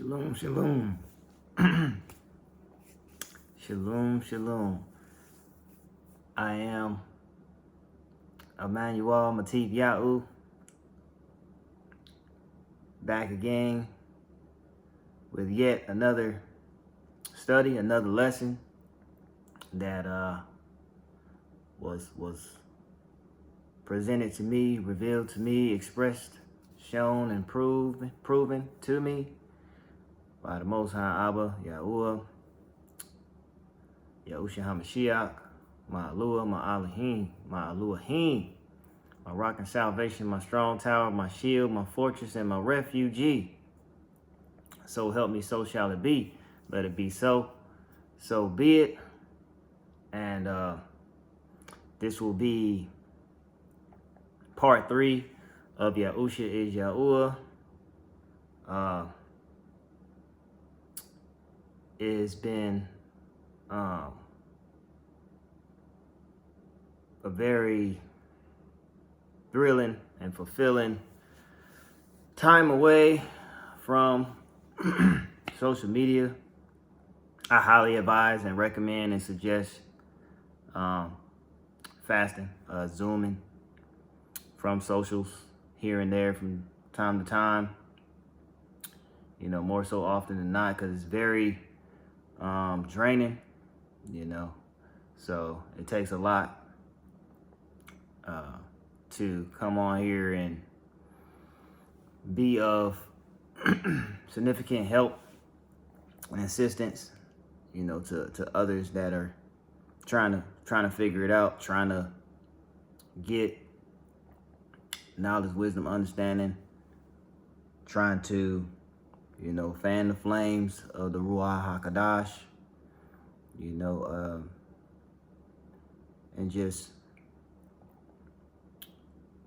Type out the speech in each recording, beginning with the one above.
Shalom, shalom. Shalom, shalom. I am Emmanuel Matif Yahuah, back again with yet another study, another lesson that was presented to me, revealed to me, expressed, shown, and proven to me by the Most High Abba, Yahuah, Yahusha HaMashiach, Ma'alua, Ma'alahim, Ma'aluahim, my rock and salvation, my strong tower, my shield, my fortress, and my refugee. So help me, so shall it be. Let it be so. So be it. And this will be part 3 of Yahusha is Yahuah. It's been a very thrilling and fulfilling time away from social media. I highly advise and recommend and suggest fasting, zooming from socials here and there from time to time. You know, more so often than not, because it's very draining, you know. So it takes a lot to come on here and be of significant help and assistance, you know, to others that are trying to figure it out, trying to get knowledge, wisdom, understanding, trying to, you know, fan the flames of the Ruach HaKodesh, you know, and just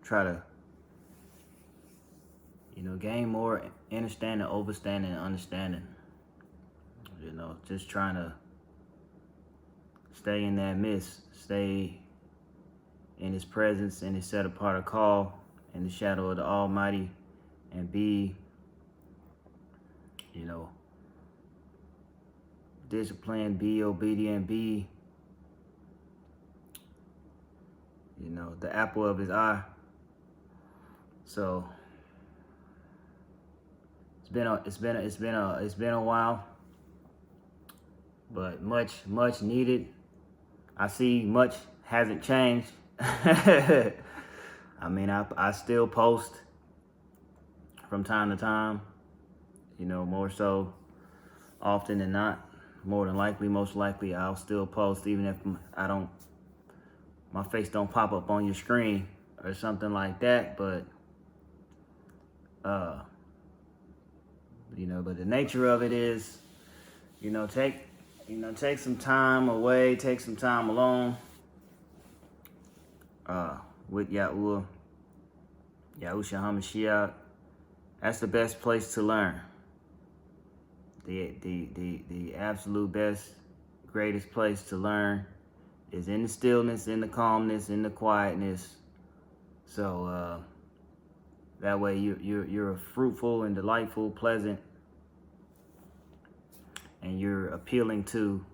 try to, you know, gain more understanding, overstanding, and understanding. You know, just trying to stay in that midst, stay in His presence, in His set apart call, in the shadow of the Almighty, and be, you know, disciplined, be obedient, be, you know, the apple of His eye. So it's been a while, but much needed. I see much hasn't changed. I mean, I still post from time to time, you know, more so often than not. More than likely, most likely, I'll still post even if my face don't pop up on your screen or something like that. But you know, but the nature of it is, you know, take some time away, take some time alone with Yahuah, Yahusha HaMashiach. That's the best place to learn. The absolute best, greatest place to learn is in the stillness, in the calmness, in the quietness. So that way you're a fruitful and delightful, pleasant, and you're appealing to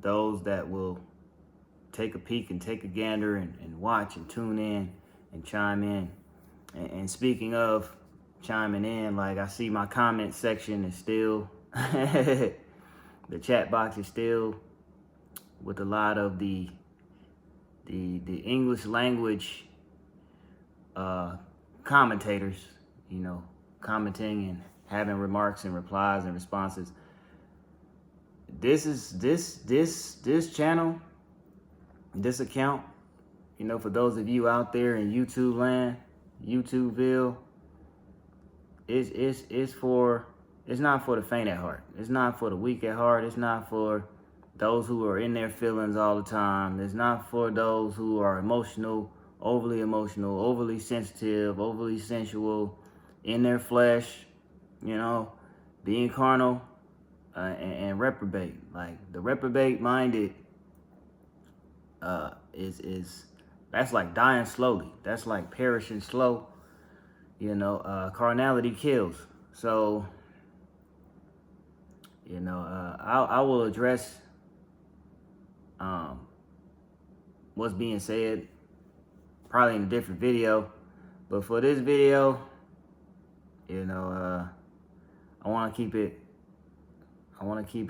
those that will take a peek and take a gander and watch and tune in and chime in. And speaking of chiming in, like, I see my comment section is still, the chat box is still with a lot of the English language commentators, you know, commenting and having remarks and replies and responses. This channel, this account, you know, for those of you out there in YouTube land, YouTubeville, it's not for the faint at heart. It's not for the weak at heart. It's not for those who are in their feelings all the time. It's not for those who are emotional, overly sensitive, overly sensual, in their flesh, you know, being carnal, and reprobate. Like, the reprobate minded is that's like dying slowly. That's like perishing slow. You know, carnality kills. So You know, I will address what's being said probably in a different video, but for this video, you know, I want to keep it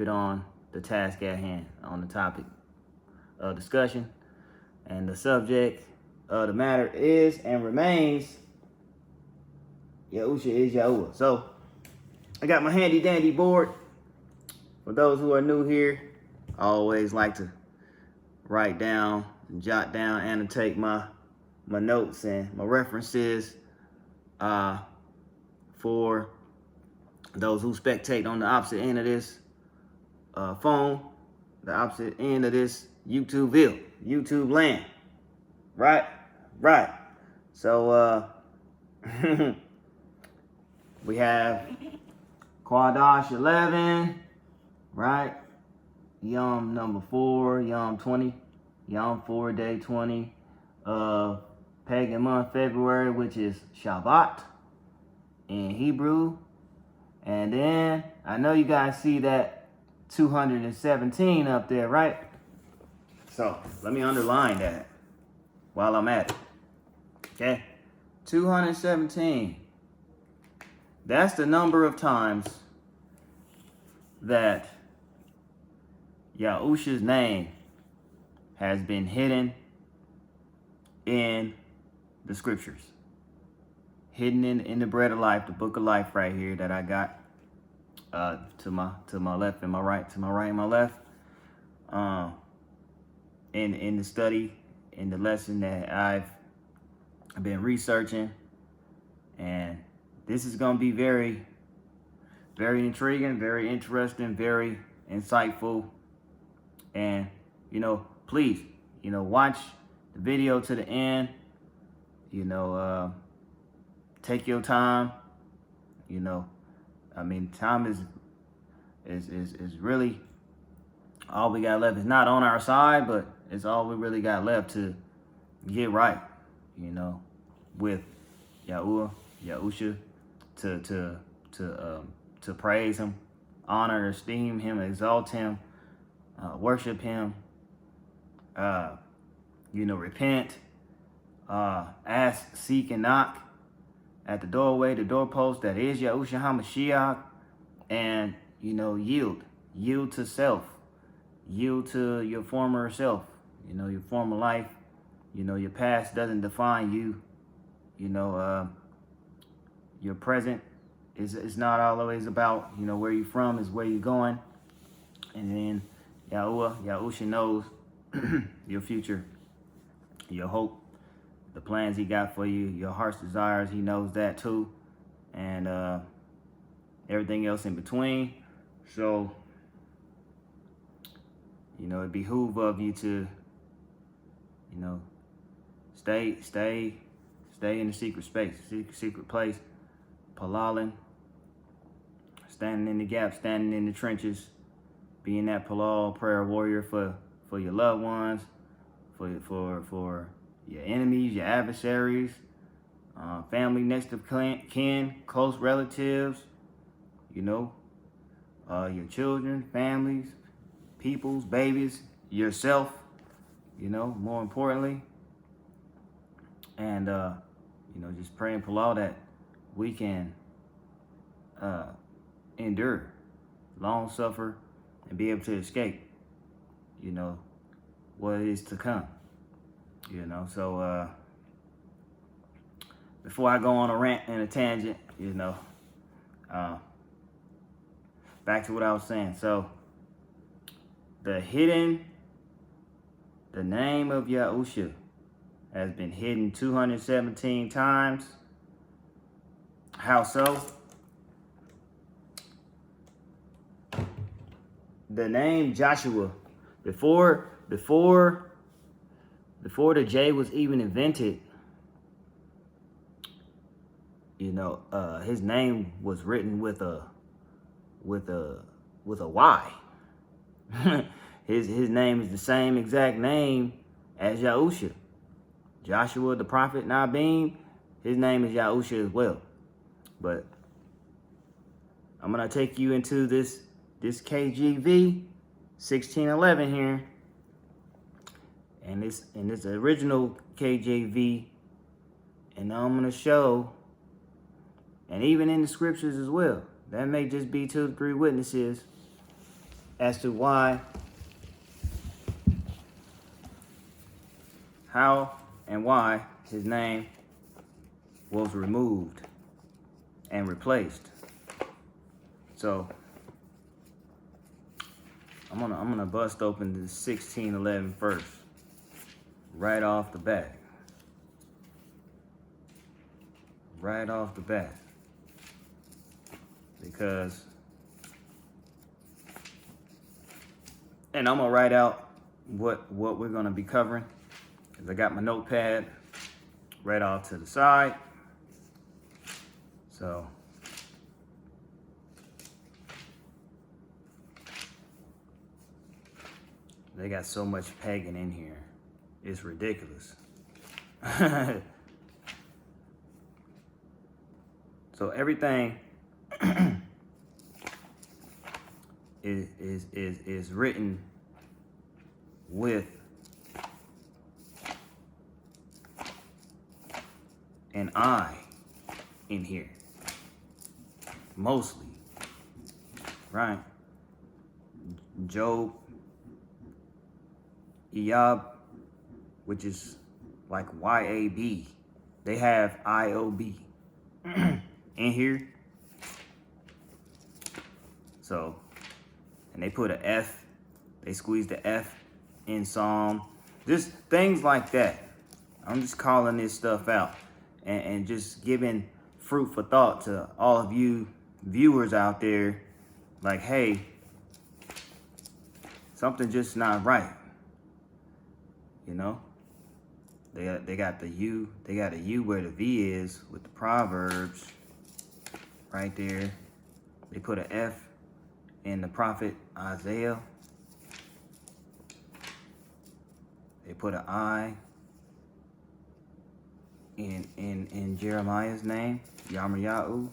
on the task at hand, on the topic of discussion, and the subject of the matter is and remains Yahusha is Yahuah. So I got my handy dandy board. For those who are new here, I always like to write down, jot down, annotate my notes and my references for those who spectate on the opposite end of this phone, the opposite end of this YouTube land. Right. So we have Quadash 11, right? Yom number 4, Yom 20, Yom 4, day 20 of pagan month February, which is Shabbat in Hebrew. And then I know you guys see that 217 up there, right? So let me underline that while I'm at it. Okay, 217. That's the number of times that Yahusha's name has been hidden in the scriptures. Hidden in the bread of life, the book of life right here that I got to my left and my right, to my right and my left. In the study, in the lesson that I've been researching, and this is going to be very, very intriguing, very interesting, very insightful. And, you know, please, you know, watch the video to the end. You know, take your time. You know, I mean, time is really all we got left. It's not on our side, but it's all we really got left to get right. You know, with Yahuah, Yahusha, to praise him, honor, esteem him, exalt him, worship him, you know, repent, ask, seek, and knock at the doorway, the doorpost that is Yahusha HaMashiach, and, you know, yield to self, yield to your former self, you know, your former life. You know, your past doesn't define you. You know, your present is not always about, you know, where you're from, is where you're going. And then Yahusha knows your future, your hope, the plans he got for you, your heart's desires. He knows that too. And everything else in between. So, you know, it behooves of you to, you know, stay in the secret space, secret place, palalin, standing in the gap, standing in the trenches, being that palal prayer warrior for your loved ones, for your enemies, your adversaries, family, next of kin, close relatives, you know, your children, families, peoples, babies, yourself, you know, more importantly. And, you know, just pray and palal that we can endure, long suffer, and be able to escape, you know, what is to come, you know. So before I go on a rant and a tangent, you know, back to what I was saying. So the name of Yahusha has been hidden 217 times. How so? The name Joshua, before the J was even invented, you know, his name was written with a Y. his name is the same exact name as Yahusha. Joshua the prophet Nabim, his name is Yahusha as well. But I'm gonna take you into this this KJV 1611 here, and this original KJV, and I'm gonna show, and even in the scriptures as well, that may just be 2 to 3 witnesses as to why, how, and why his name was removed and replaced. So I'm gonna bust open the 1611 first, right off the bat. Right off the bat. Because, and I'm gonna write out what we're gonna be covering. Cause I got my notepad right off to the side. So they got so much pagan in here. It's ridiculous. So everything is written with an I in here. Mostly. Right? Job, Eob, which is like YAB. They have IOB in here. So, and they put an F, they squeeze the F in Psalm. Just things like that. I'm just calling this stuff out and just giving fruit for thought to all of you viewers out there. Like, hey, something just not right. You know? They got the U, they got a U where the V is with the Proverbs right there. They put an F in the prophet Isaiah. They put an I in Jeremiah's name, Yahuah.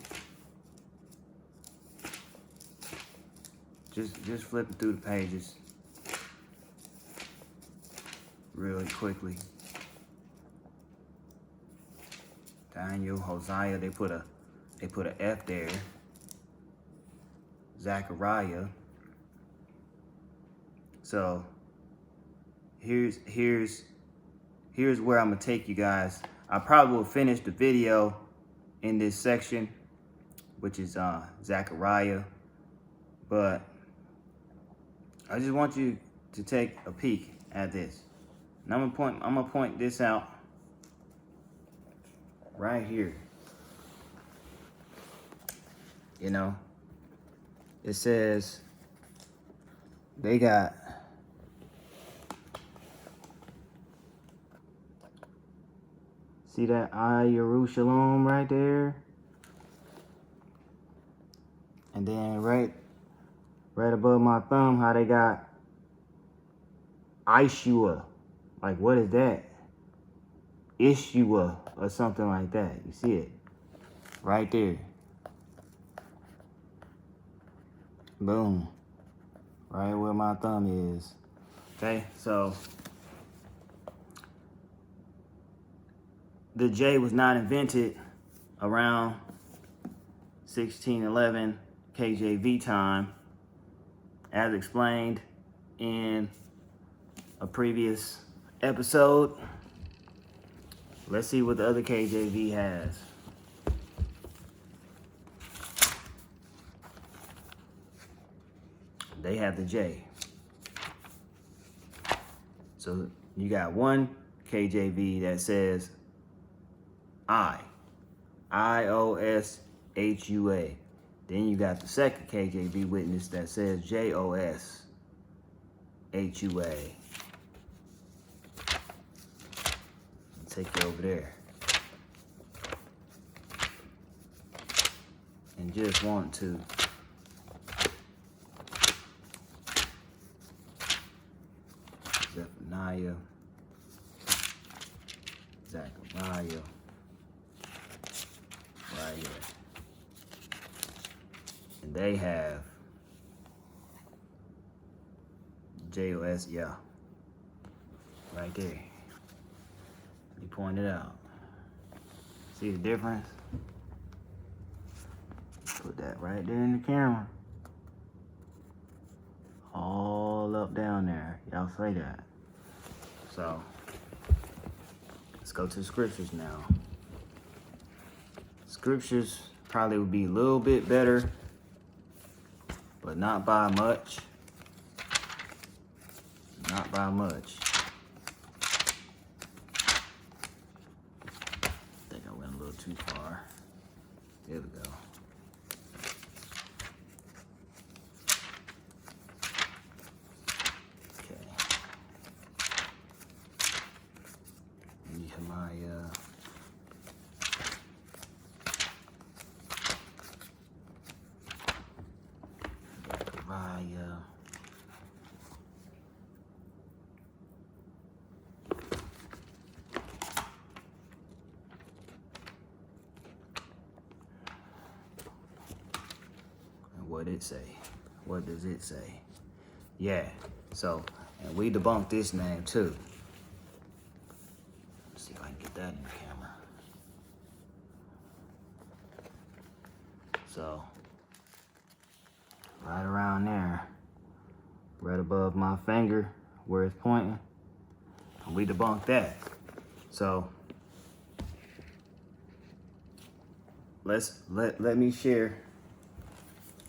Just flipping through the pages really quickly. Daniel, Hosea, they put a F there. Zechariah. So here's where I'm gonna take you guys. I probably will finish the video in this section, which is Zechariah, but I just want you to take a peek at this. And I'm gonna point this out right here. You know, it says they got see that I Jerusalem right there, and then right above my thumb, how they got Ishua. Like, what is that? Ishua or something like that. You see it right there. Boom. Right where my thumb is. Okay, so the J was not invented around 1611 KJV time, as explained in a previous episode. Let's see what the other KJV has. They have the J. So you got one KJV that says I-O-S-H-U-A. Then you got the second KJV witness that says J-O-S-H-U-A. Take you over there. And just want to Zephaniah, Zechariah, right here. And they have J-O-S, yeah. Right there. You point it out. See the difference? Put that right there in the camera. All up down there. Y'all say that. So, let's go to the scriptures now. Scriptures probably would be a little bit better, but not by much. Not by much. I think I went a little too far. There we go. Okay. Yahuah. What it say? What does it say? Yeah. So, and we debunked this name too. Let's see if I can get that in the camera. So, right around there, right above my finger where it's pointing, and we debunked that. So, let me share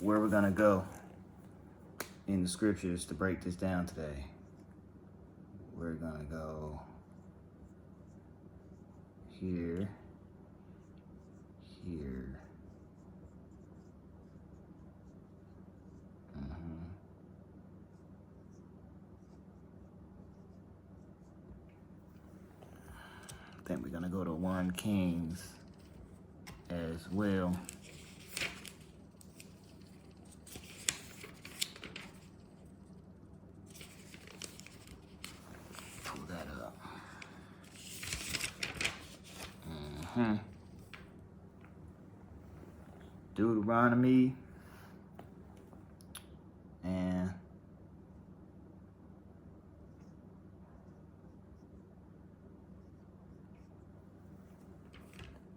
where we're gonna go in the scriptures to break this down today. We're gonna go here, here. I think we're gonna go to 1 Kings as well. Pull that up. Deuteronomy and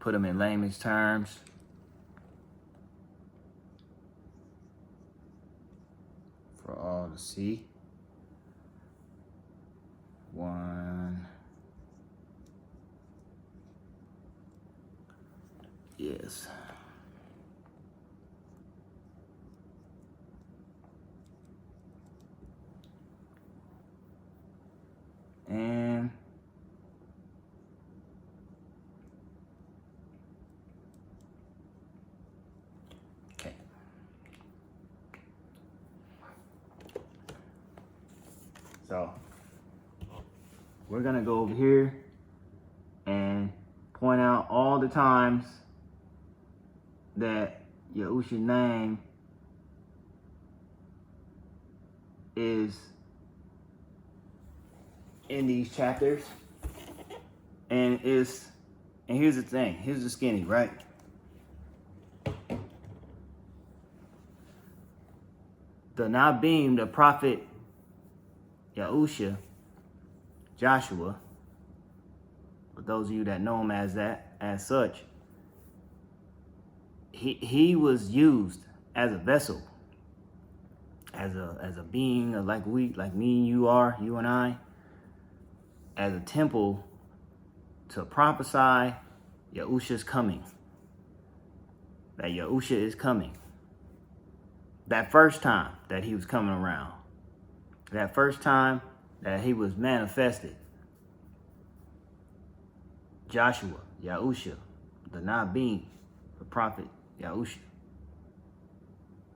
put them in layman's terms. For all to see. 1. Yes. And okay. So we're gonna go over here and point out all the times that Yahusha's name is in these chapters. And here's the thing, here's the skinny, right? The Nabim, the prophet Yahusha, Joshua, for those of you that know him as that, as such, he was used as a vessel, as a being, like me and you are, you and I, as a temple to prophesy Yahusha's coming. That Yahusha is coming. That first time that he was coming around. That first time that he was manifested. Joshua, Yahusha, the Nabim, the prophet Yahusha.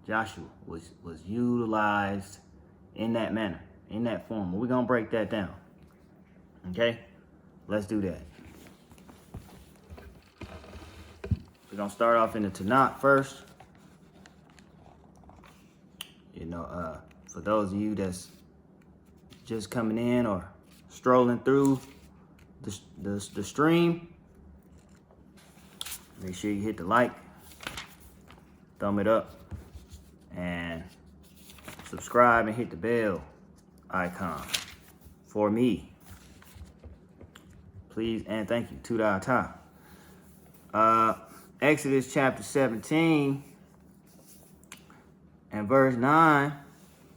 Joshua was utilized in that manner, in that form. We're going to break that down. Okay? Let's do that. We're going to start off in the Tanakh first. You know, for those of you that's just coming in or strolling through the stream, make sure you hit the like, thumb it up, and subscribe and hit the bell icon for me. Please and thank you. To the top. Exodus chapter 17 and verse 9,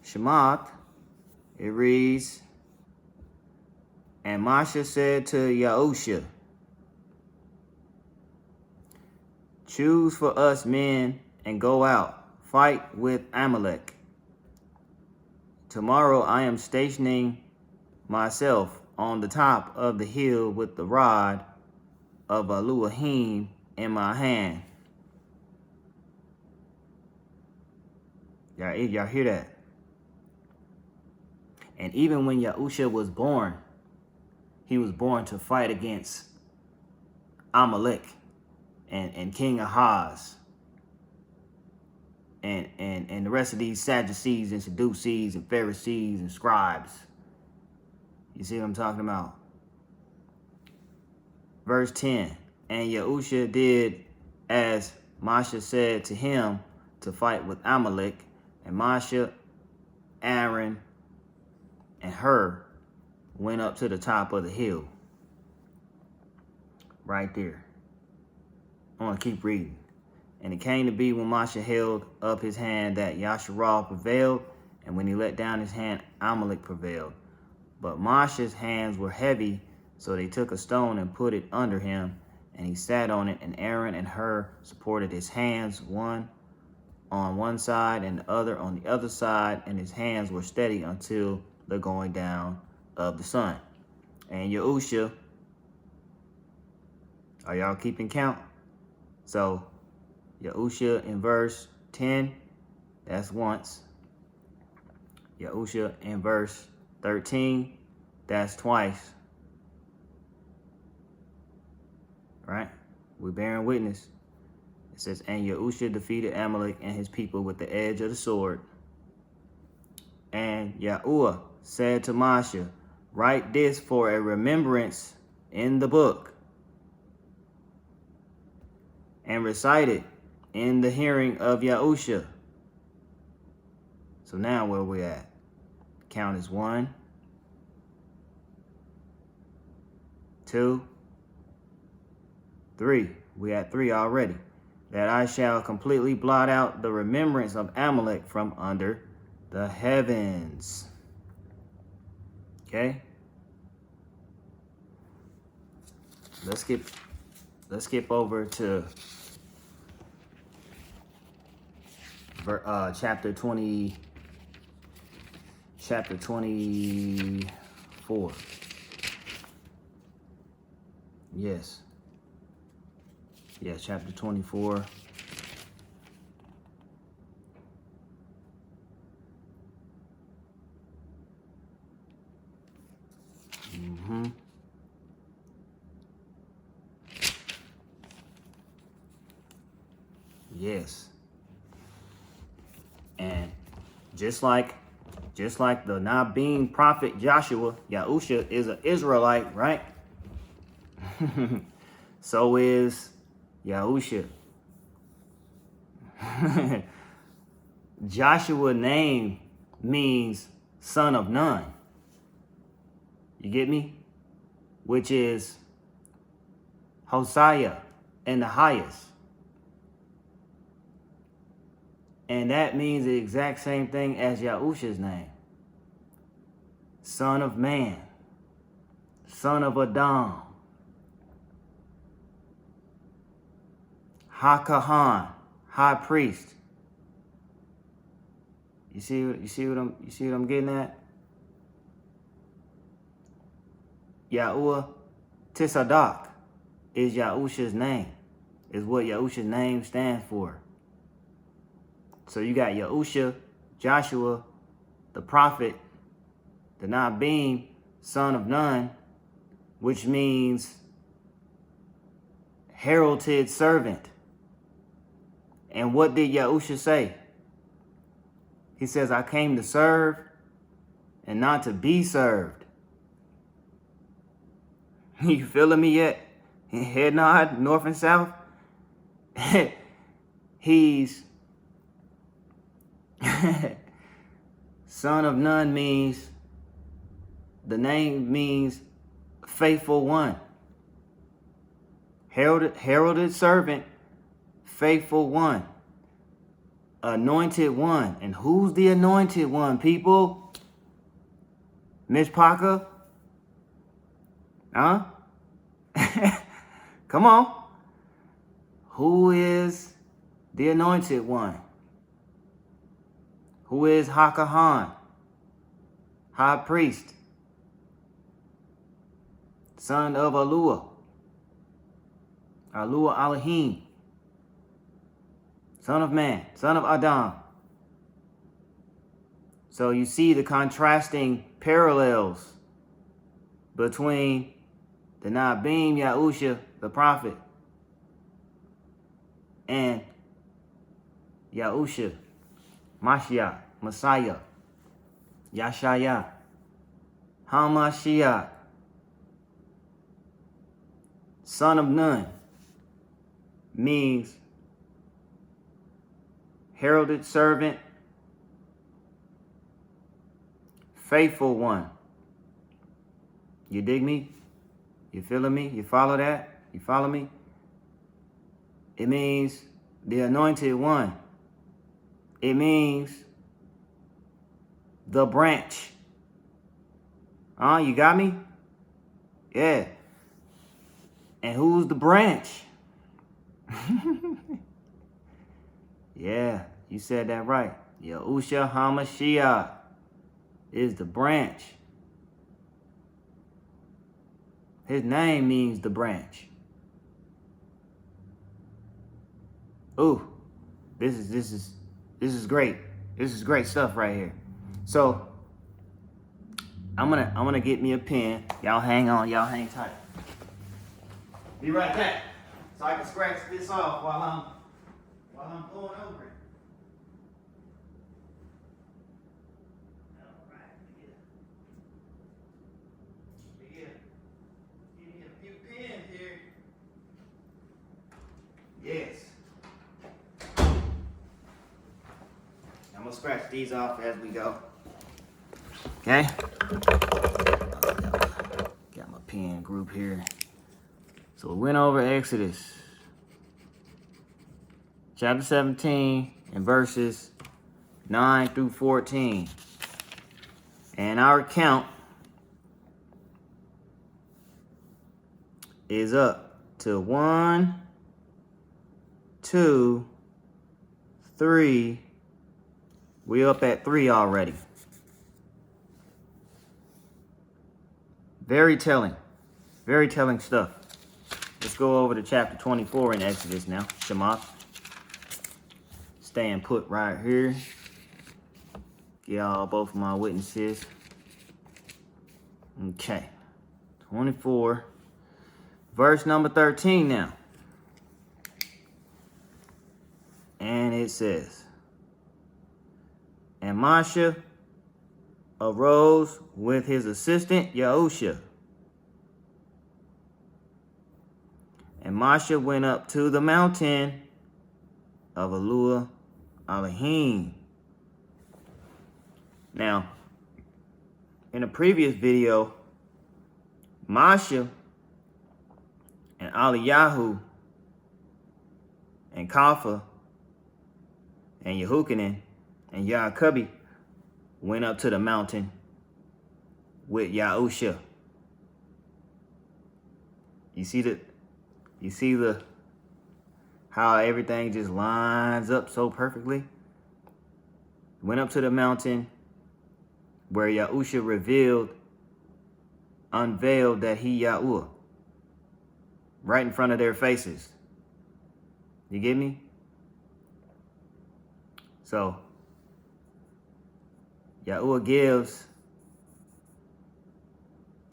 Shemot, it reads, and Moshe said to Yahusha, choose for us men and go out, fight with Amalek. Tomorrow I am stationing myself on the top of the hill with the rod of Elohim in my hand. Y'all hear that? And even when Yahusha was born, he was born to fight against Amalek and King Ahaz and the rest of these Sadducees and Sadducees and Pharisees and scribes. You see what I'm talking about? Verse 10, and Yahusha did as Moshe said to him to fight with Amalek, and Moshe, Aaron, and Hur went up to the top of the hill. Right there. I want to keep reading. And it came to be when Moshe held up his hand that Yasharah prevailed, and when he let down his hand, Amalek prevailed. But Moshe's hands were heavy, so they took a stone and put it under him, and he sat on it, and Aaron and Hur supported his hands, one on one side and the other on the other side, and his hands were steady until the going down of the sun. And Yahusha, are y'all keeping count? So Yahusha in verse 10, that's once. Yahusha in verse 13, that's twice. Right? We're bearing witness. It says, and Yahusha defeated Amalek and his people with the edge of the sword. And Yahuah said to Moshe, write this for a remembrance in the book, and recite it in the hearing of Yahusha. So now where we at? Count is 1, 2, 3. We at 3 already. That I shall completely blot out the remembrance of Amalek from under the heavens. Okay? Let's skip over to chapter 24. Yes, chapter 24. Yes. And just like the not being prophet Joshua, Yahusha is an Israelite, right? So is Yahusha. Joshua name means son of none. You get me? Which is Hosea in the highest. And that means the exact same thing as Yahusha's name. Son of man. Son of Adam. HaKahan. High priest. You see what I'm getting at? Yahuah Tisadak is Yahusha's name. Is what Yahusha's name stands for. So you got Yahusha, Joshua, the prophet, the not being son of none, which means heralded servant. And what did Yahusha say? He says, I came to serve and not to be served. You feeling me yet? Head nod, north and south. He's son of none means The name means faithful one. Heralded servant, faithful one. Anointed one. And who's the anointed one, people? Miss Parker? Huh? Come on. Who is the anointed one? Who is Hakahan? High priest. Son of Yahuah. Yahuah Elohim. Son of man. Son of Adam. So you see the contrasting parallels between the Nabim Yahusha, the prophet, and Yahusha, Mashiach, Messiah, Yashaya, Hamashiach, son of none, means heralded servant, faithful one. You dig me? You feeling me? You follow that? You follow me? It means the anointed one. It means the branch. You got me? Yeah. And who's the branch? Yeah, you said that right. Yahusha HaMashiach is the branch. His name means the branch. Ooh, this is great. This is great stuff right here. So I'm gonna get me a pen. Y'all hang on. Y'all hang tight. Be right back, so I can scratch this off while I'm going over it. All right, give me a few pens here. Yes. I'm gonna scratch these off as we go. Okay. Got my pen group here. So we went over Exodus chapter 17 and verses 9 through 14. And our count is up to 1, 2, 3. We're up at 3 already. Very telling stuff. Let's go over to chapter 24 in Exodus now. Shema. Staying put right here. Get all both of my witnesses. Okay. 24. Verse number 13 now. And it says, and Moshe arose with his assistant Yahusha. And Moshe went up to the mountain of Yahuah Elohim. Now, in a previous video, Moshe and Eliyahu and Kapha and Yehukanan and Yaakov went up to the mountain with Yahusha. You see the how everything just lines up so perfectly? Went up to the mountain where Yahusha unveiled that he Yahuah. Right in front of their faces. You get me? So Yahuah gives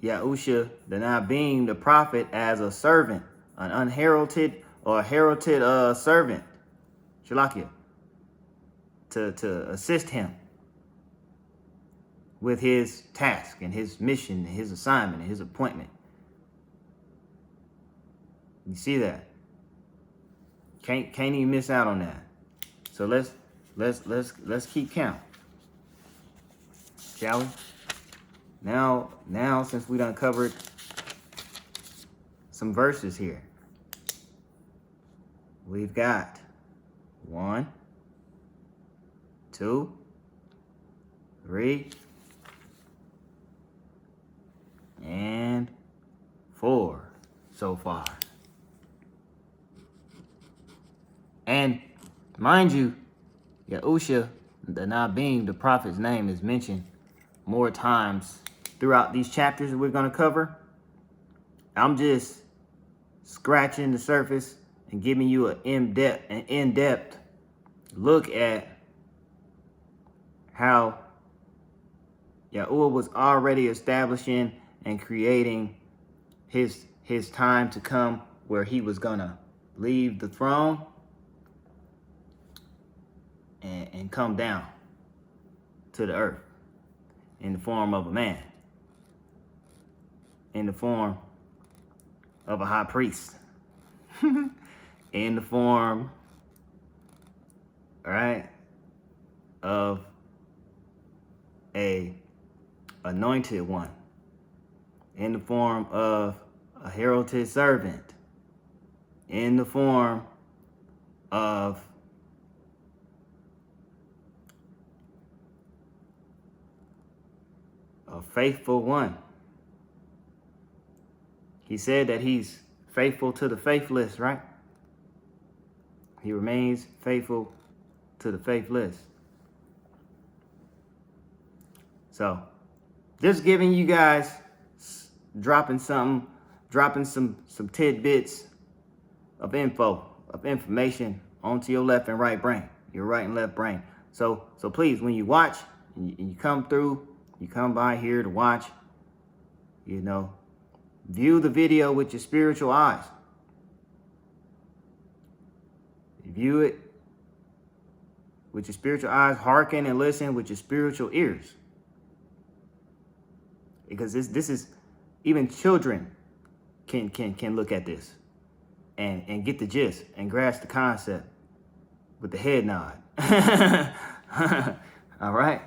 Yahusha the Nabim, the prophet, as a servant, an unheralded or heralded servant, Shalakia, to assist him with his task and his mission, and his assignment, and his appointment. You see that? Can't even miss out on that. So let's keep count, shall we? Now, since we done covered some verses here, we've got 1, 2, 3, and 4 so far. And mind you, Yahusha, the Nabim, the prophet's name, is mentioned more times throughout these chapters that we're going to cover. I'm just scratching the surface and giving you an in-depth look at how Yahuah was already establishing and creating his time to come, where he was gonna leave the throne and come down to the earth in the form of a man, in the form of a high priest, in the form, right, of a anointed one, in the form of a heralded servant, in the form of a faithful one. He said that he's faithful to the faithless, right? He remains faithful to the faithless. So, just giving you guys, dropping some tidbits of information onto your left and right brain, your right and left brain. So please, when you watch, and you come through, you come by here to watch, view the video with your spiritual eyes. View it with your spiritual eyes, hearken and listen with your spiritual ears. Because this is, even children can look at this and get the gist and grasp the concept with the head nod. All right.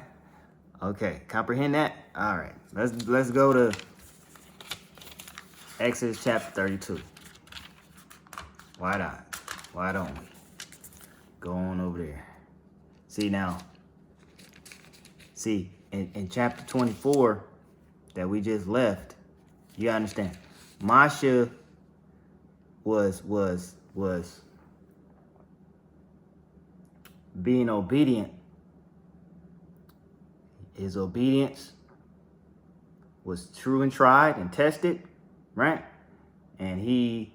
Okay, comprehend that? All right. Let's go to Exodus chapter 32. Why not? Why don't we? Go on over there. See now. See, in chapter 24 that we just left, you understand, Masha was being obedient. His obedience was true and tried and tested, right? And he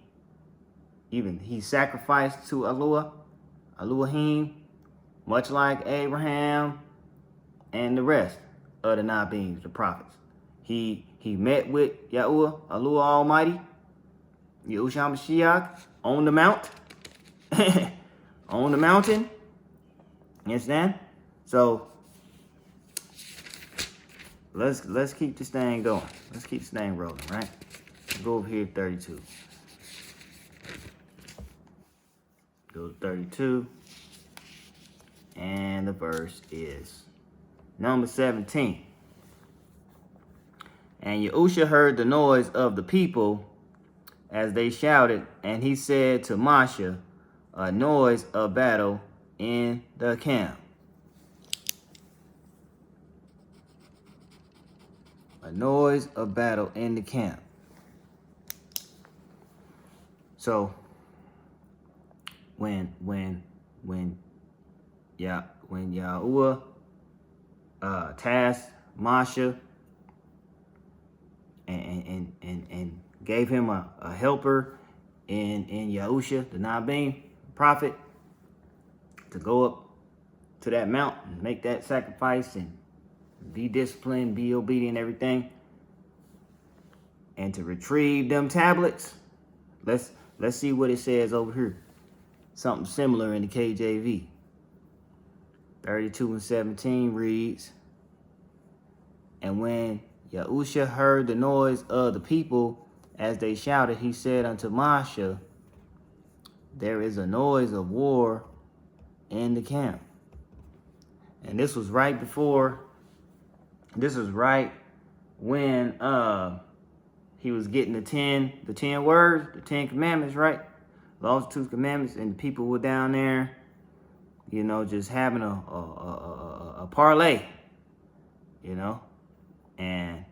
sacrificed to Elohim, much like Abraham and the rest of the Nabim, the prophets. He met with Yahuah, Allah Almighty, Yahusha Mashiach, on the mount, on the mountain. You understand? So let's keep this thing going. Let's keep this thing rolling, right? Let's go over here to 32. Go to 32. And the verse is number 17. And Yahusha heard the noise of the people as they shouted, and he said to Masha, a noise of battle in the camp. A noise of battle in the camp. So when Yahuah tasked Masha and gave him a helper in Yahusha, the Nabim prophet, to go up to that mount and make that sacrifice and be disciplined, be obedient, everything, and to retrieve them tablets. Let's see what it says over here. Something similar in the KJV. 32:17 reads, and when Yahusha heard the noise of the people as they shouted, he said unto Masha, there is a noise of war in the camp. And this was right when he was getting the 10 words, the 10 commandments, right? Laws, two commandments, and the people were down there, you know, just having a parlay, you know, and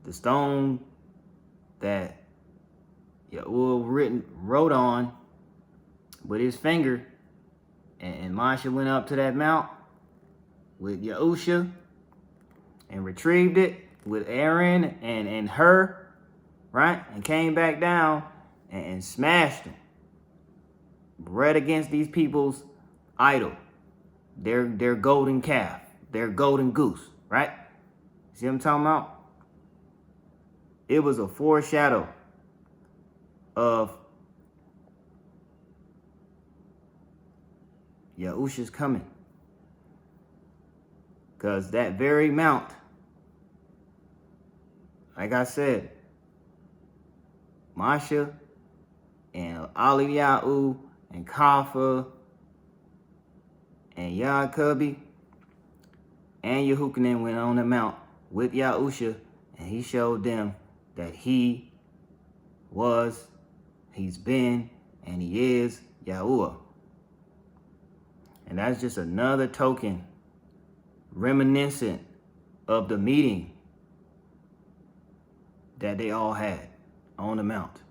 the stone that Yahuah wrote on with his finger, and Moshe went up to that mount with Yahusha and retrieved it with Aaron and her, right? And came back down and smashed them right against these people's idol, their golden calf, their golden goose, right? See what I'm talking about? It was a foreshadow of Yahusha's coming. Because that very mount, like I said, Masha and Aliyahu and Kafa and Yaakubbi and Yehukanan went on the mount with Yahusha, and he showed them that he was, he's been, and he is Yahuah. And that's just another token reminiscent of the meeting that they all had on the mount.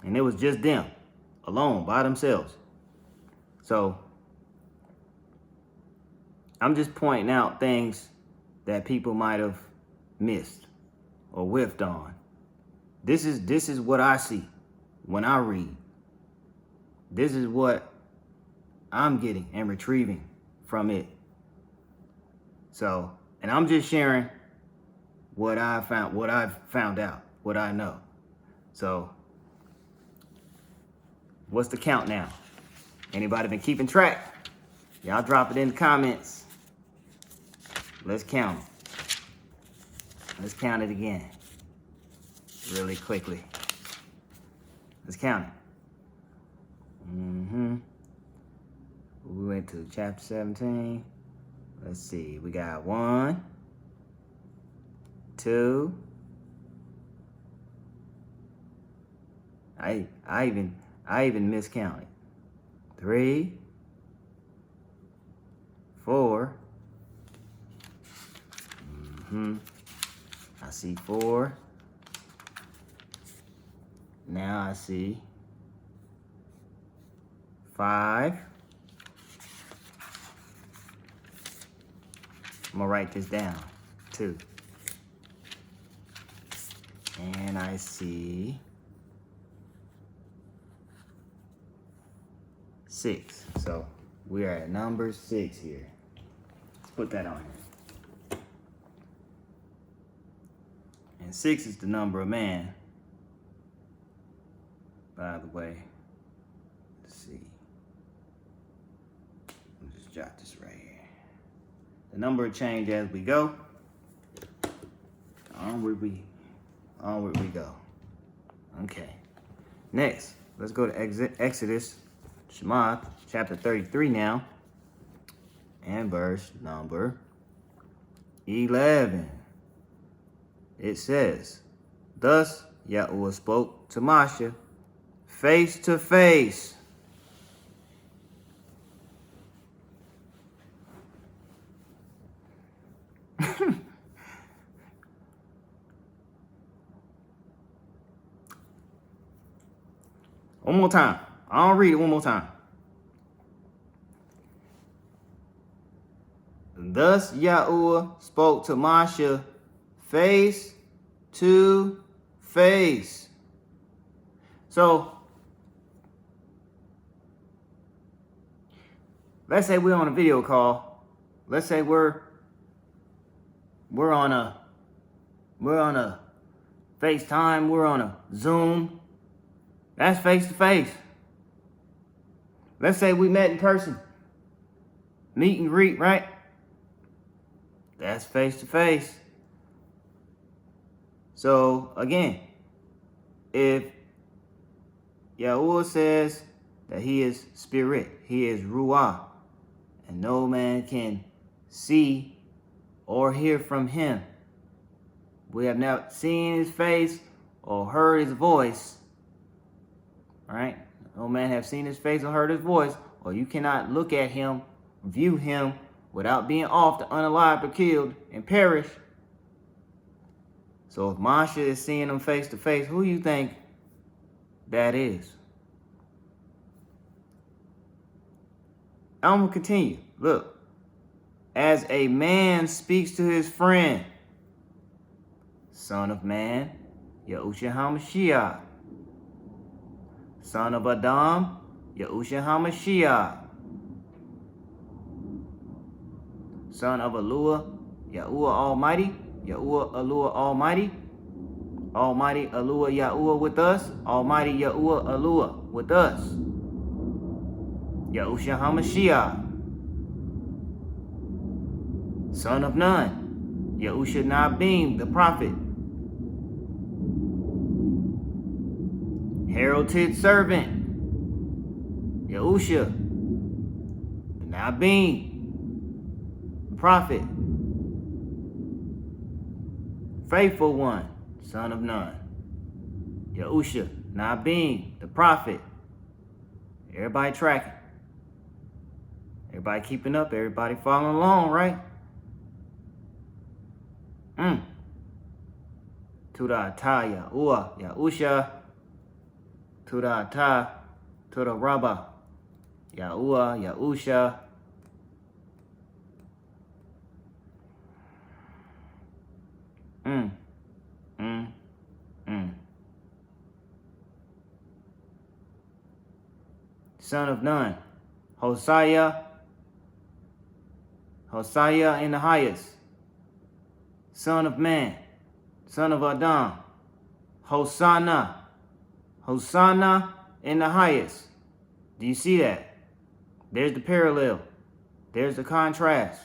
And it was just them, alone, by themselves. So I'm just pointing out things that people might have missed or whiffed on. This is what I see when I read. This is what I'm getting and retrieving from it. So, and I'm just sharing what I've found out, what I know. So, what's the count now? Anybody been keeping track? Y'all drop it in the comments. Let's count it. Let's count it again. Really quickly. Let's count it. We went to chapter 17. Let's see. We got 1, 2. I even miscounted. 3, 4. I see 4. Now I see 5. I'm gonna write this down. 2. And I see 6. So we're at number 6 here. Let's put that on here. And 6 is the number of man. By the way, let's see. Let me just jot this right here. The number will change as we go. Onward we go. Okay. Next, let's go to Exodus, Shema, chapter 33 now, and verse number 11. It says, "Thus Yahuah spoke to Moshe face to face." One more time. I'll read it one more time. Thus Yahuah spoke to Moshe face to face. So, let's say we're on a video call. Let's say we're on a FaceTime, we're on a Zoom. That's face to face. Let's say we met in person. Meet and greet, right? That's face to face. So again, if Yahuah says that he is spirit, he is Ruah, and no man can see or hear from him We have not seen his face or heard his voice. Right? No man have seen his face or heard his voice, or you cannot look at him, view him, without being off the unalived or killed and perish. So if Masha is seeing him face to face, who you think that is? I'm going to continue. Look. As a man speaks to his friend, son of man, Yahusha HaMashiach. Son of Adam, Yahusha HaMashiach. Son of Yahuah, Yahuah Almighty, Yahuah Yahuah Almighty, Almighty Yahuah Yahuah with us, Almighty Yahuah Yahuah with us. Yahusha HaMashiach. Son of Nun, Yahusha Nabim, the prophet. Heralded servant, Yahusha, the Nabim, the prophet. Faithful one, son of Nun, Yahusha Nabim, the prophet. Everybody tracking. Everybody keeping up. Everybody following along, right? Tuda ta Yahuah, Yahusha. Tuda ta, Tuda Rabba, Yahuah, Yahusha. Son of Nun, Hosea, Hosea in the highest. Son of man, son of Adam, Hosanna, Hosanna in the highest. Do you see that? There's the parallel. There's the contrast.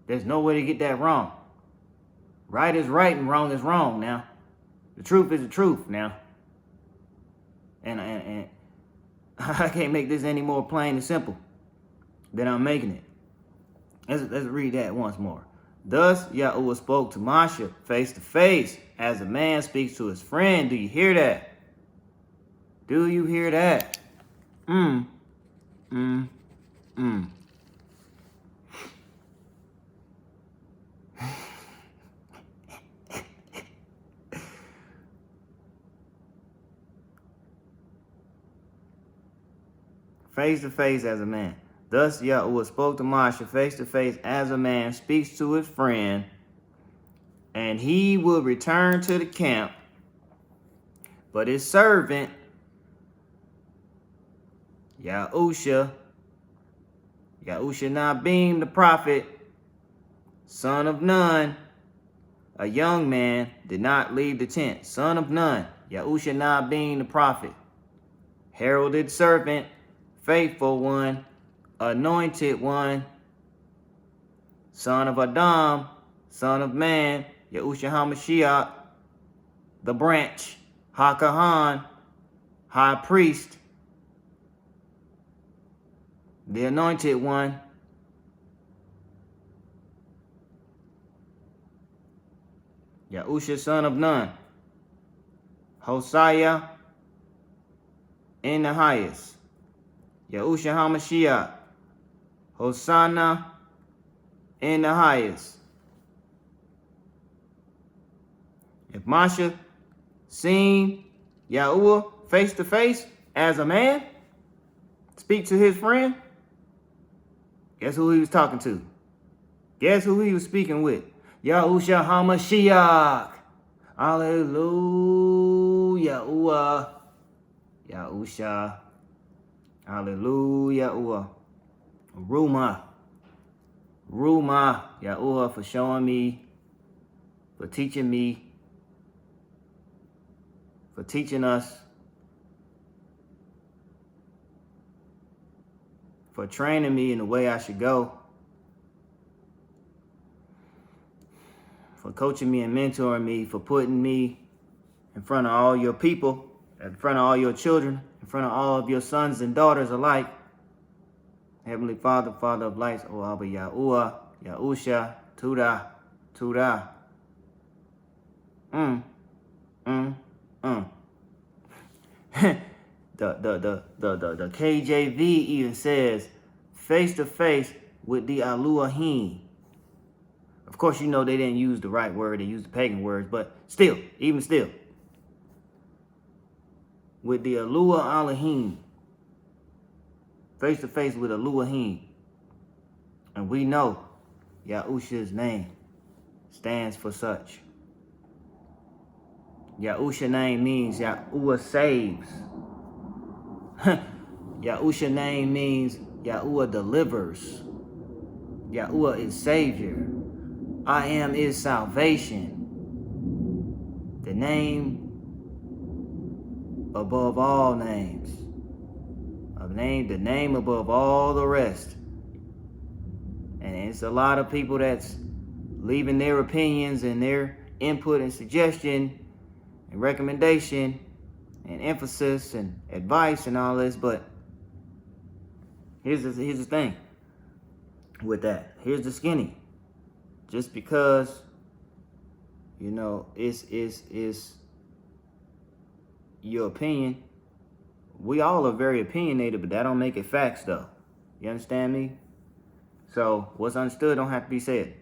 There's no way to get that wrong. Right is right and wrong is wrong now. The truth is the truth now. And I can't make this any more plain and simple than I'm making it. Let's read that once more. Thus Yahuah spoke to Masha face to face, as a man speaks to his friend. Do you hear that? Do you hear that? Face to face as a man. Thus Yahuah spoke to Masha face to face as a man speaks to his friend, and he will return to the camp. But his servant, Yahusha Nabim, the prophet, son of Nun, a young man, did not leave the tent. Son of Nun, Yahusha Nabim, the prophet, heralded servant, faithful one, anointed one, son of Adam, son of man, Yahusha HaMashiach, the branch, HaKahan, high priest, the anointed one, Yahusha son of Nun, Hosea in the highest, Yahusha HaMashiach, Hosanna in the highest. If Masha seen Yahuah face to face as a man speak to his friend, guess who he was talking to? Guess who he was speaking with? Yahusha HaMashiach. Hallelujah. Yahusha. Hallelujah. Ruma, Yahuah, for showing me, for teaching me, for teaching us, for training me in the way I should go, for coaching me and mentoring me, for putting me in front of all your people, in front of all your children, in front of all of your sons and daughters alike. Heavenly Father, Father of lights, O Abba Yahuah, Yahusha, Tuda, Pt.3. The KJV even says face to face with the Yahuah. Of course, you know they didn't use the right word; they used the pagan words. But still, even still, with the Yahuah, face to face with Yahuah, and we know Yahusha's name stands for such. Yahusha name means Yahuah saves. Yahusha name means Yahuah delivers. Yahuah is Savior. I am is salvation. The name above all names. The name above all the rest. And it's a lot of people that's leaving their opinions and their input and suggestion and recommendation and emphasis and advice and all this, but here's the thing with that. Here's the skinny. Just because, you know, it's your opinion. We all are very opinionated, but that don't make it facts though. You understand me? So what's understood don't have to be said.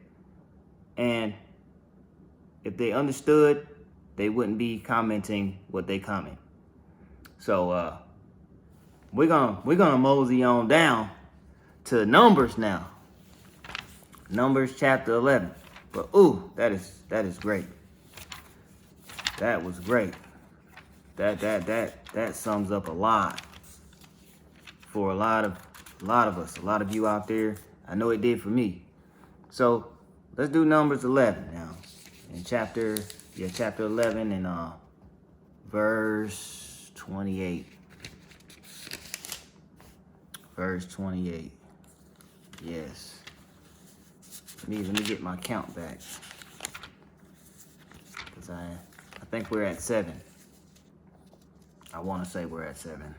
And if they understood, they wouldn't be commenting what they comment. So we're gonna mosey on down to Numbers now. Numbers chapter 11. But ooh, that is great. That was great. That sums up a lot for a lot of us, a lot of you out there. I know it did for me. So let's do Numbers 11 now. In chapter 11 and verse 28. Verse 28. Yes. Let me get my count back. Because I think we're at 7. I want to say we're at 7.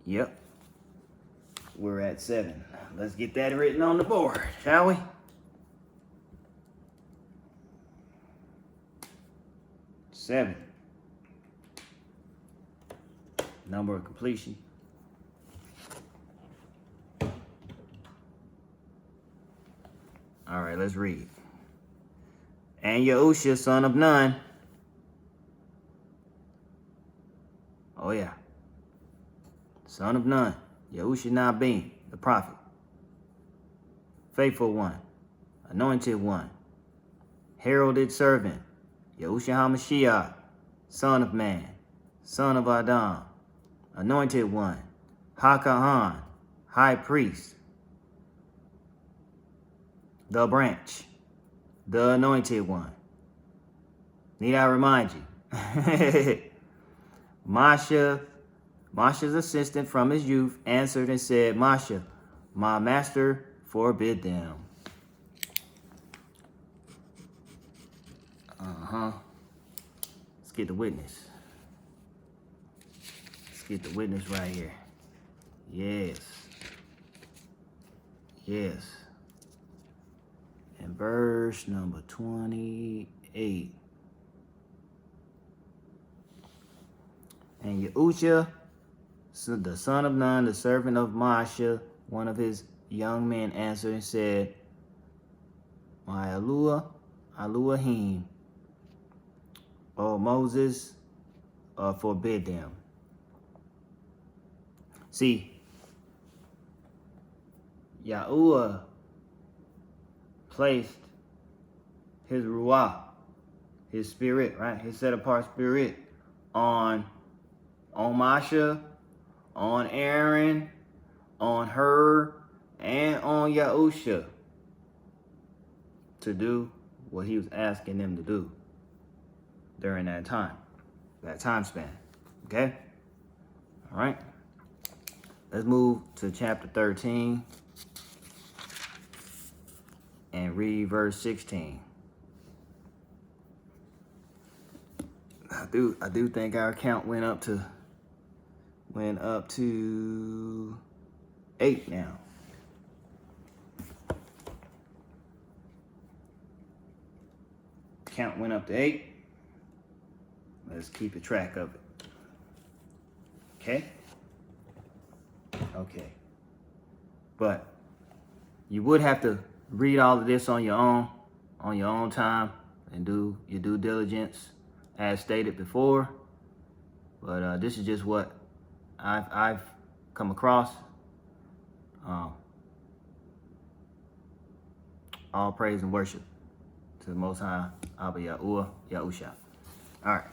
Yep. We're at 7. Let's get that written on the board, shall we? Seven. Number of completion. All right, let's read. And Yahusha, son of Nun. Oh yeah. Son of Nun. Yahusha Nabin, the prophet. Faithful one. Anointed one. Heralded servant. Yahusha HaMashiach, son of man. Son of Adam. Anointed one. HaKahan, high priest. The branch. The anointed one. Need I remind you? Masha's assistant from his youth answered and said, Masha, my master forbid them. Let's get the witness. Let's get the witness right here. Yes. Yes. And verse number 28. And Yahusha, the son of Nun, the servant of Masha, one of his young men, answered and said, My Elohim, O Moses, forbid them. See, Yahuah placed his Ruah, his spirit, right? His set apart spirit on Masha, on Aaron, on her, and on Yahusha to do what he was asking them to do during that time span. Okay? All right. Let's move to chapter 13 and read verse 16. I do think our count went up to 8 now. Count went up to 8. Let's keep a track of it. Okay? Okay. But you would have to read all of this on your own time, and do your due diligence as stated before. But this is just what I've come across. All praise and worship to the Most High, Abba Yahuah, Yahusha. All right.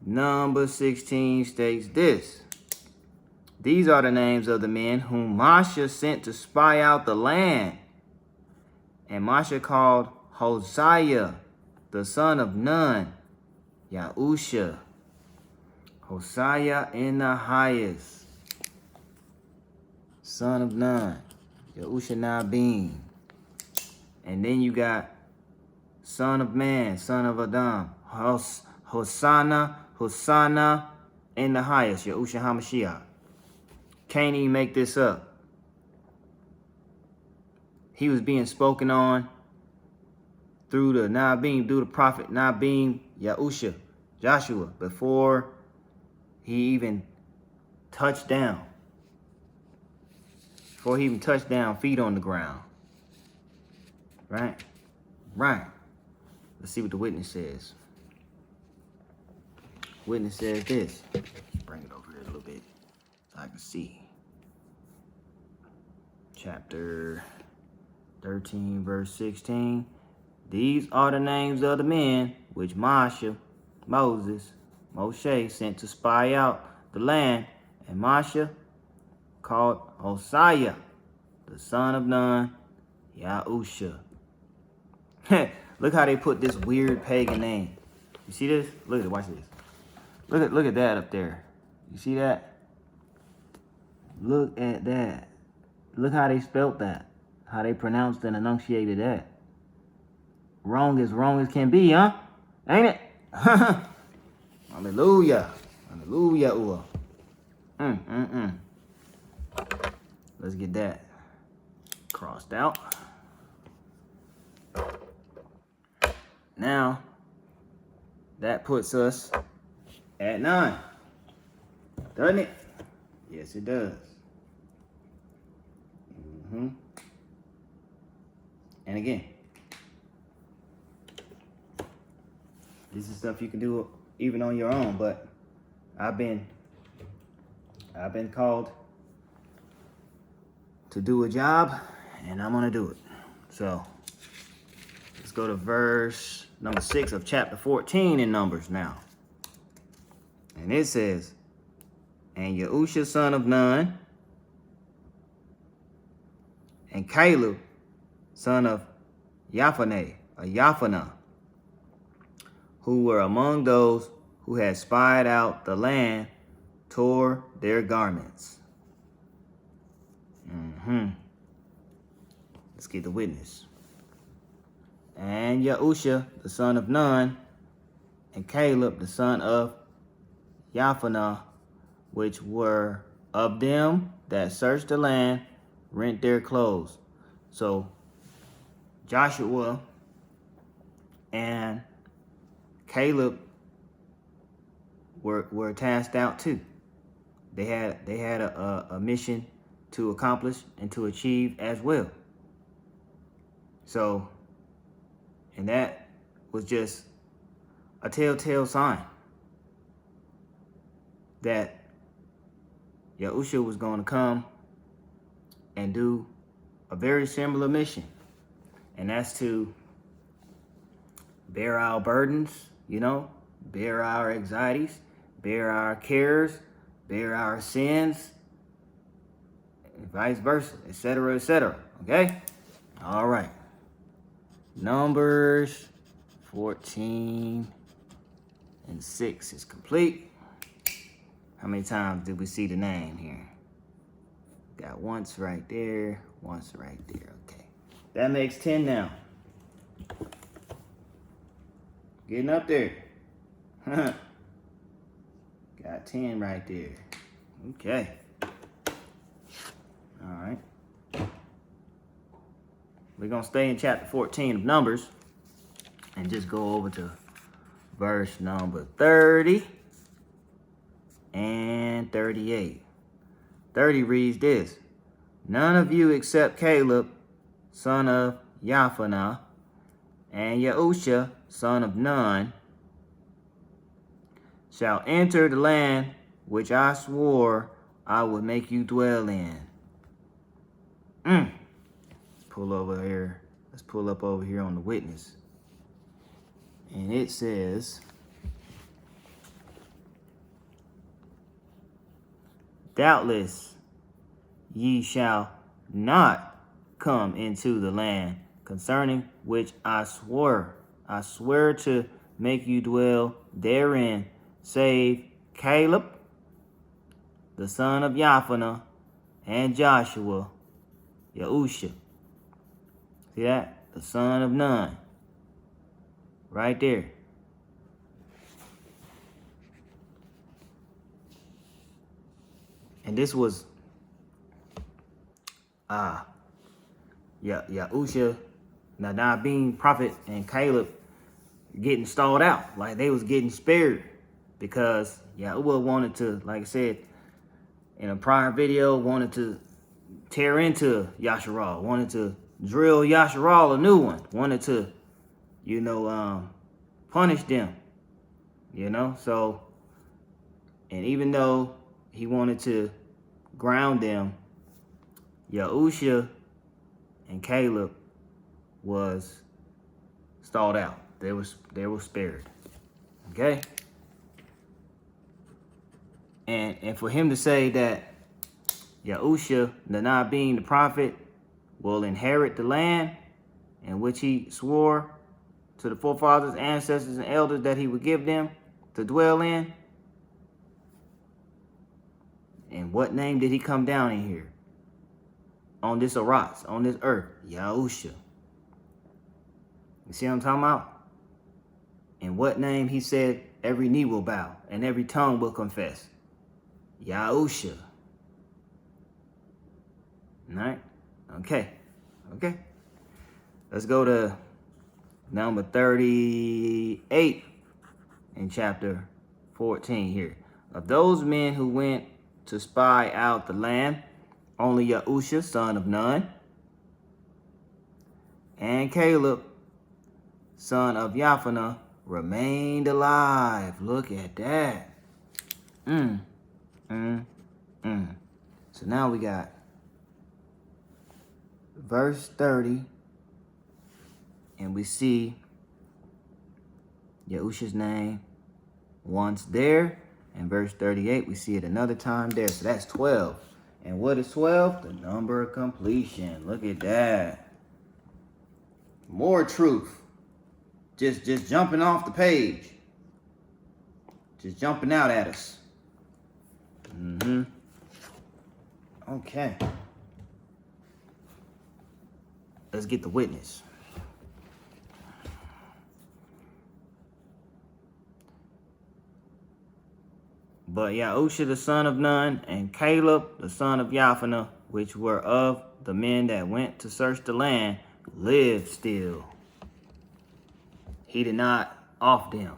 Number 16 states this. These are the names of the men whom Moshe sent to spy out the land. And Moshe called Hosea, the son of Nun, Yahusha. Hosea in the highest, son of Nun, Yahusha Nabin. And then you got son of man, son of Adam, Hosanna in the highest, Yahusha HaMashiach. Can't even make this up. He was being spoken on through the Nabim, through the prophet Nabim, Yahusha, Joshua, before he even touched down. Before he even touched down, feet on the ground. Right? Right. Let's see what the witness says. Witness says this. Let's bring it over here a little bit so I can see. Chapter 13, verse 16. These are the names of the men which Moshe sent to spy out the land. And Moshe called Hosea, the son of Nun, Yahusha. Look how they put this weird pagan name. You see this? Look at it. Watch this. Look at that up there. You see that? Look at that. Look how they spelt that. How they pronounced and enunciated that. Wrong as can be, huh? Ain't it? Hallelujah. Hallelujah. Let's get that crossed out. Now, that puts us at 9. Doesn't it? Yes, it does. And again, this is stuff you can do even on your own, but I've been called to do a job, and I'm gonna do it. So let's go to verse number 6 of chapter 14 in Numbers now. And it says, and Yahusha son of Nun, and Caleb son of Yaphanah, who were among those who had spied out the land, tore their garments. Let's get the witness. And Yahusha, the son of Nun, and Caleb, the son of Yaphanah, which were of them that searched the land, rent their clothes. So Joshua and Caleb were tasked out too. They had a mission to accomplish and to achieve as well. So, and that was just a telltale sign that Yahusha was going to come and do a very similar mission. And that's to bear our burdens, bear our anxieties, bear our cares, bear our sins, and vice versa, etc., etc. Okay? All right. Numbers 14 and 6 is complete. How many times did we see the name here? Got once right there, once right there. Okay. That makes 10 now. Getting up there. Got 10 right there. Okay. All right. We're going to stay in chapter 14 of Numbers. and just go over to verse number 30 and 38. 30 reads this: None of you except Caleb, son of Yahuah, and Yahusha, son of Nun, shall enter the land which I swore I would make you dwell in. Pull over here. Let's pull up over here on the witness. And it says, doubtless ye shall not come into the land concerning which I swear to make you dwell therein, save Caleb, the son of Yahuah, and Joshua, Yahusha. See that? The son of Nun. Right there. And this was Yahusha, Nadab being prophet, and Caleb getting stalled out. Like they was getting spared because Yahuah wanted to, like I said in a prior video, wanted to tear into Yasharal, wanted to drill Yasharal a new one, wanted to, punish them, so, and even though he wanted to ground them, Yahusha and Caleb was stalled out. They were spared. Okay? And for him to say that Yahusha, Nanah being the prophet, will inherit the land in which he swore to the forefathers, ancestors, and elders that he would give them to dwell in. And what name did he come down in here? On this Aratz, on this earth, Yahusha. You see what I'm talking about? And what name he said every knee will bow and every tongue will confess? Yahusha. All right? Okay. Let's go to number 38 in chapter 14 here. Of those men who went to spy out the land, only Yahusha, son of Nun, and Caleb, son of Yahuah, remained alive. Look at that. So now we got verse 30, and we see Yahusha's name once there. And verse 38, we see it another time there. So that's 12. And what is 12? The number of completion. Look at that. More truth. Just jumping off the page. Just jumping out at us. Okay. Let's get the witness. But Yahusha, the son of Nun, and Caleb, the son of Yahuah, which were of the men that went to search the land, lived still. He did not off them.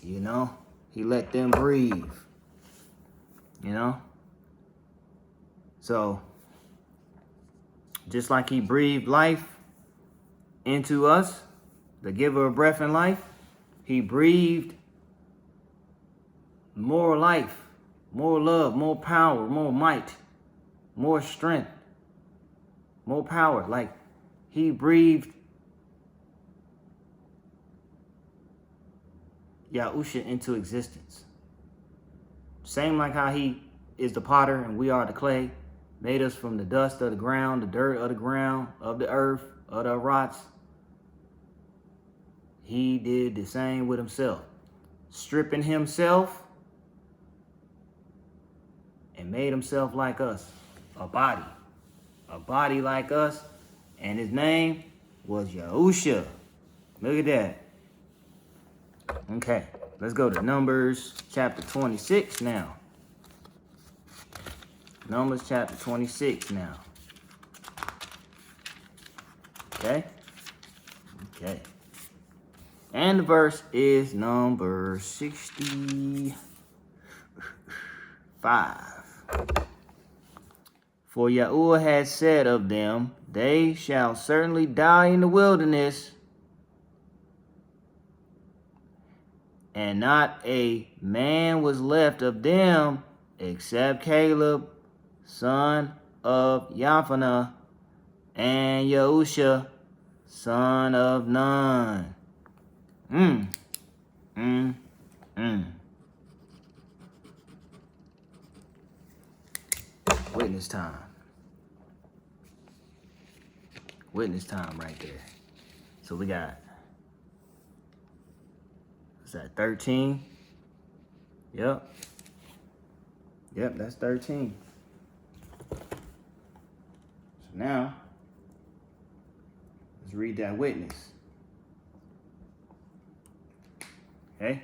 He let them breathe. So, just like he breathed life into us, the giver of breath and life, he breathed more life, more love, more power, more might, more strength, more power. Like he breathed Yahusha into existence. Same like how he is the potter and we are the clay, made us from the dust of the ground, the dirt of the ground, of the earth, of the rots. He did the same with himself, stripping himself and made himself like us, a body like us, and his name was Yahusha. Look at that. Okay, let's go to Numbers chapter 26 now. Numbers chapter 26 now. Okay, Okay. And the verse is number 65. For Yahuah had said of them, they shall certainly die in the wilderness, and not a man was left of them except Caleb, son of Yahusha, and Yahusha, son of Nun. Witness time. Witness time right there. So we got, what's that, 13? Yep. Yep, that's 13. So now, let's read that witness. Okay?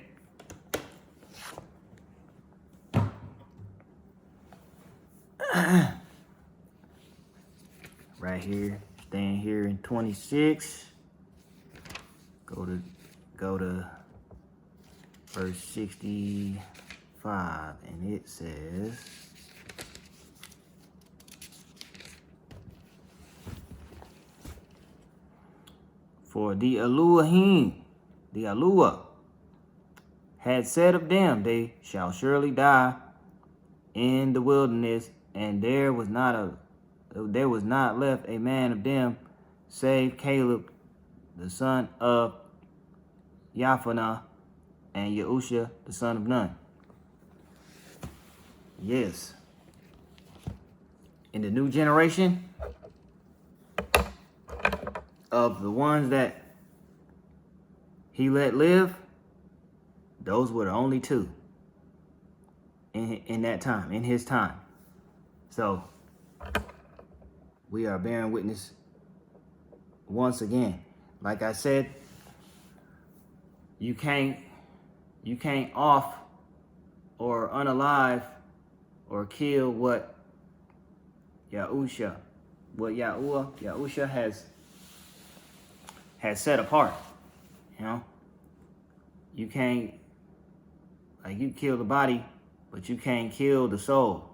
Right here, staying here in 26. Go to verse 65, and it says, for the Elohim, the Yahuah, had said of them, they shall surely die in the wilderness, and there was not left a man of them, save Caleb, the son of Yahusha, and Yahusha, the son of Nun. Yes. In the new generation of the ones that he let live, those were the only two in that time, in his time. So we are bearing witness once again. Like I said, you can't off or unalive or kill what Yahusha has set apart. You know, you can't, like, you kill the body, but you can't kill the soul.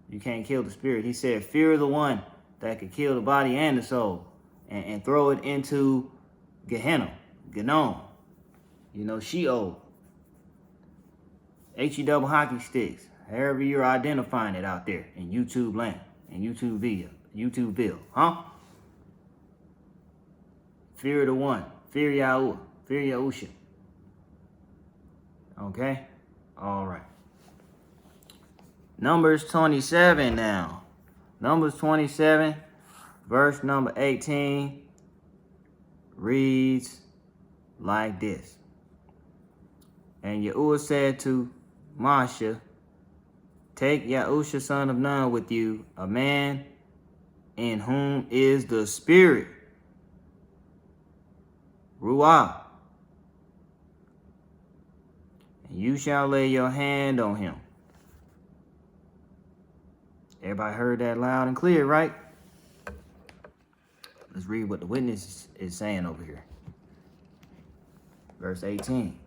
You can't kill the spirit. He said, fear the one that could kill the body and the soul, and throw it into Gehenna, Genom, Sheol, HE double hockey sticks, however you're identifying it out there in YouTube land, in YouTubeville, huh? Fear the one, fear Yahuah, fear Yahusha. Okay? All right. Numbers 27 now. Numbers 27, verse number 18, reads like this. And Yahuah said to Moshe, take Yahusha, son of Nun, with you, a man in whom is the spirit, Ruah. And you shall lay your hand on him. Everybody heard that loud and clear, right? Let's read what the witness is saying over here. Verse 18.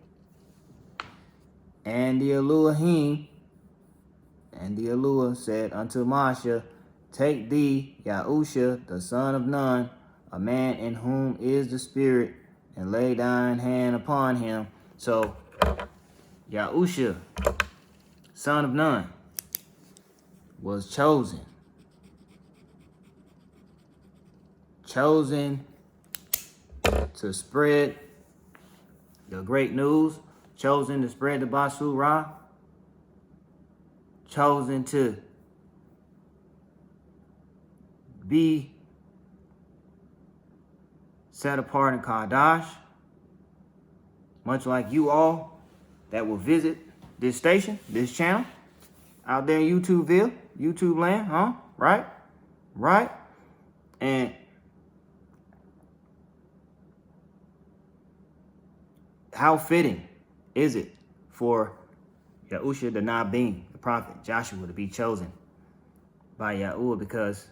And the Elohim, and the Yahuah said unto Moshe, take thee Yahusha, the son of Nun, a man in whom is the spirit, and lay thine hand upon him. So, Yahusha, son of Nun, was chosen to spread the great news, chosen to spread the Basurah, chosen to be set apart in Kadash, much like you all that will visit this station, this channel, out there in YouTubeville, YouTube land, huh? Right? Right? And how fitting is it for Yahusha the Nabim, the prophet Joshua, to be chosen by Yahuah, because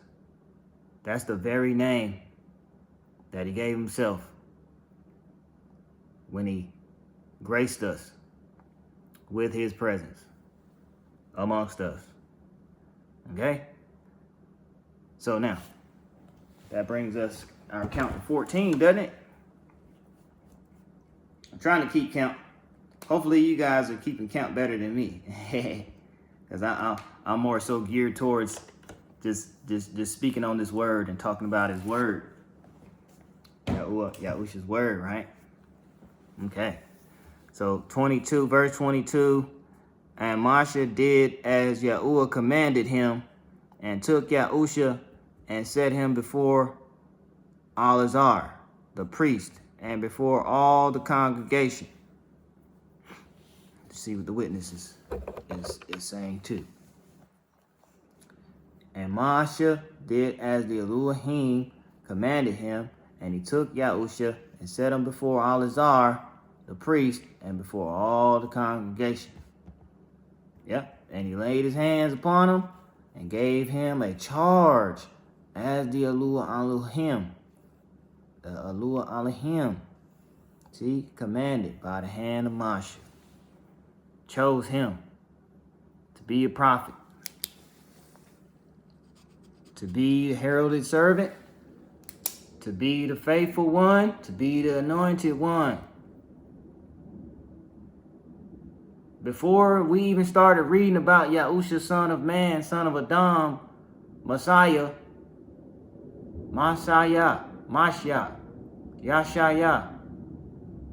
that's the very name that he gave himself when he graced us with his presence amongst us. Okay? So now, that brings us our count to 14, doesn't it? I'm trying to keep count. Hopefully you guys are keeping count better than me. Because I'm more so geared towards just speaking on this word and talking about his word. Yahusha's word, right? Okay. So 22, verse 22. And Moshe did as Yahuah commanded him, and took Yahusha and set him before Eleazar, the priest, and before all the congregation. To see what the witnesses is saying too. And Moshe did as the Elohim commanded him, and he took Yahusha and set him before Eleazar, the priest, and before all the congregation. Yep, and he laid his hands upon him and gave him a charge as the Elohim. The Elohim, see, commanded by the hand of Moshe. Chose him to be a prophet, to be a heralded servant, to be the faithful one, to be the anointed one. Before we even started reading about Yahusha, son of man, son of Adam, Messiah, Yahusha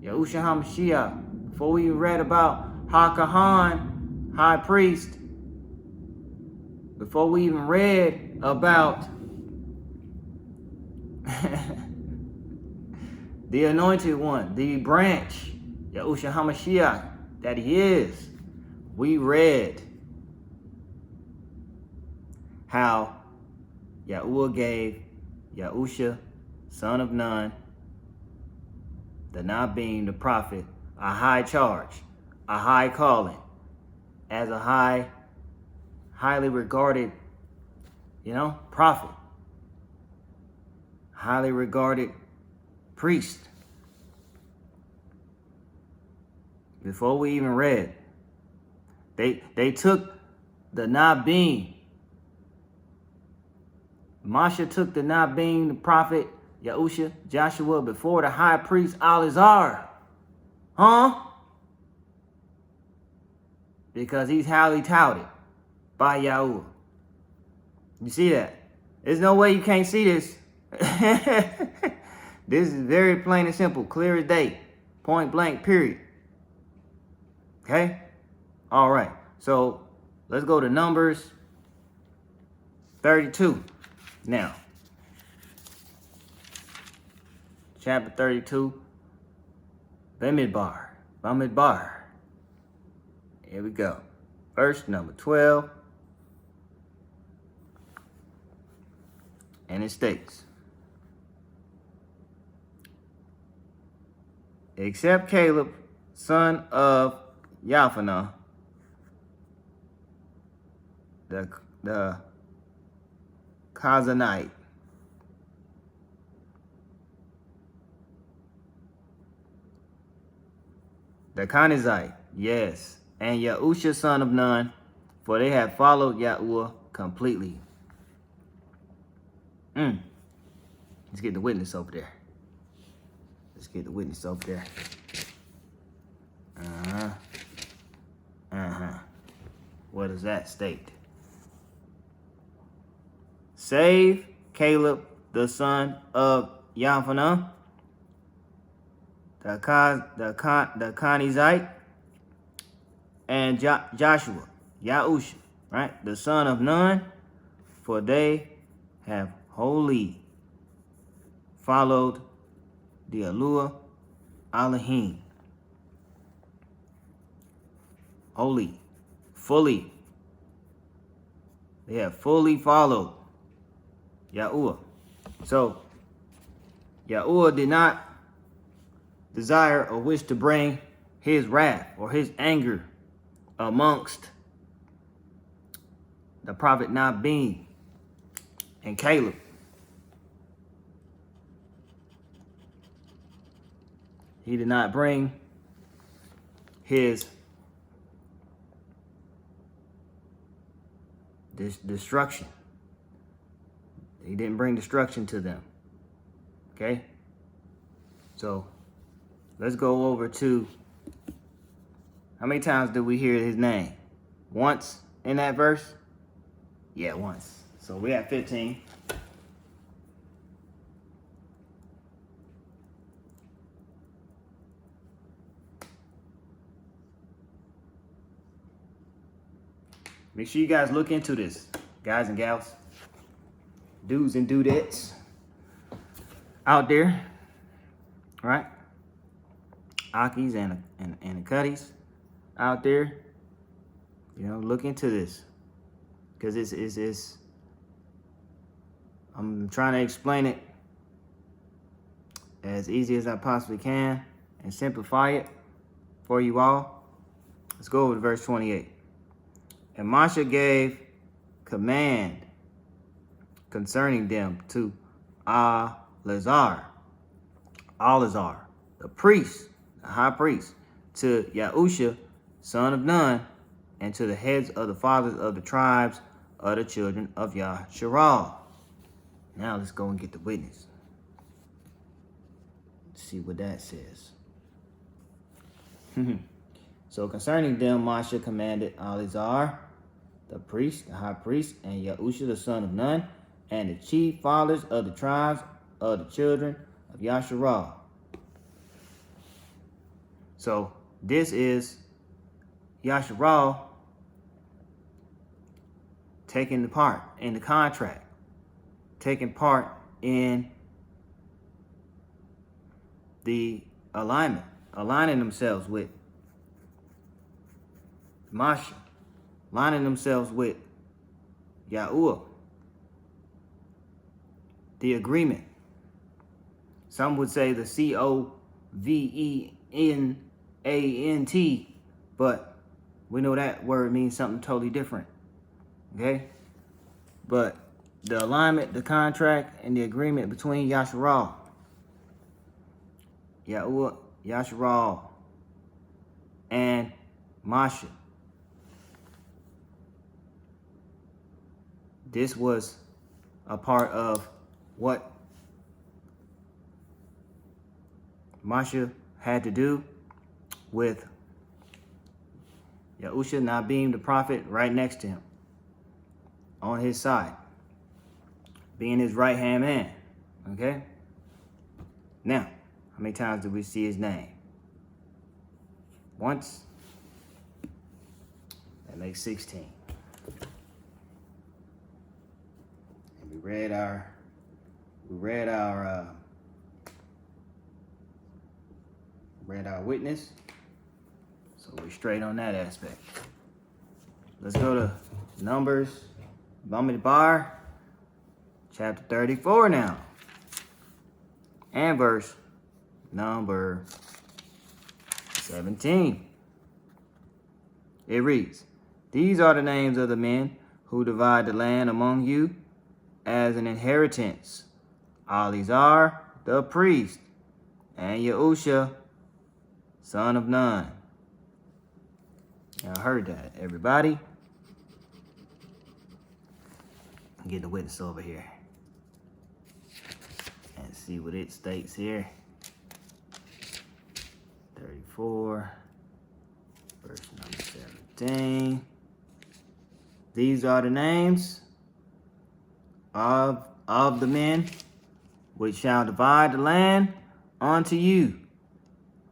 HaMashiach, before we read about HaKahan, high priest, before we even read about the anointed one, the branch, Yahushua HaMashiach, that he is, we read how Yahuah gave Yahusha, son of Nun, the not being the prophet, a high charge, a high calling, as a highly regarded, prophet, highly regarded priest. Before we even read, they took the not being. Moshe took the not being the prophet Yahusha, Joshua, before the high priest Eleazar. Because he's highly touted by Yahuah. You see that? There's no way you can't see this. This is very plain and simple, clear as day, point blank, period. Okay? All right. So let's go to Numbers 32. Now, chapter 32, Bamidbar. Here we go. Verse number 12. And it states, except Caleb, son of Yaphanah, the Kazanite, the Kenizzite, yes, and Yahusha, son of Nun, for they have followed Yahuah completely. Let's get the witness over there. What does that state? Save Caleb, the son of Yaphanah, the Kenizzite, and Joshua, Yahusha, right, the son of Nun, for they have wholly followed the Elohim. Wholly, fully. They have fully followed Yahuah. So, Yahuah did not desire or wish to bring his wrath or his anger amongst the prophet not being and Caleb. He did not bring his destruction. He didn't bring destruction to them. Okay? So let's go over to, how many times did we hear his name? Once in that verse? Yeah, once. So we have 15. Make sure you guys look into this, guys and gals, dudes and dudettes out there, right? Akis and Cuddies out there, you know, look into this, because it's I'm trying to explain it as easy as I possibly can and simplify it for you all. Let's go over to verse 28. And Moshe gave command concerning them to Eleazar, the priest, the high priest, to Yahusha, son of Nun, and to the heads of the fathers of the tribes of the children of Yahusha. Now let's go and get the witness. Let's see what that says. So concerning them, Moshe commanded Eleazar, the priest, the high priest, and Yahusha, the son of Nun, and the chief fathers of the tribes of the children of Yahusha. So this is Yahusha taking the part in the contract, taking part in the alignment, aligning themselves with Moshe, aligning themselves with Yahuah, the agreement. Some would say the Covenant, but we know that word means something totally different. Okay? But the alignment, the contract, and the agreement between Yahuah, Yahusha, and Moshe. This was a part of what Moshe had to do with Yahusha not being the prophet right next to him, on his side, being his right-hand man. Okay? Now, how many times did we see his name? Once. That makes 16. And we read our witness. So we're straight on that aspect. Let's go to Numbers, Bamidbar, chapter 34 now. And verse number 17. It reads, "These are the names of the men who divide the land among you as an inheritance: Eleazar the priest, and Yahusha, son of Nun." Y'all heard that, everybody? Get the witness over here and see what it states here. 34, verse number 17. These are the names of the men which shall divide the land unto you: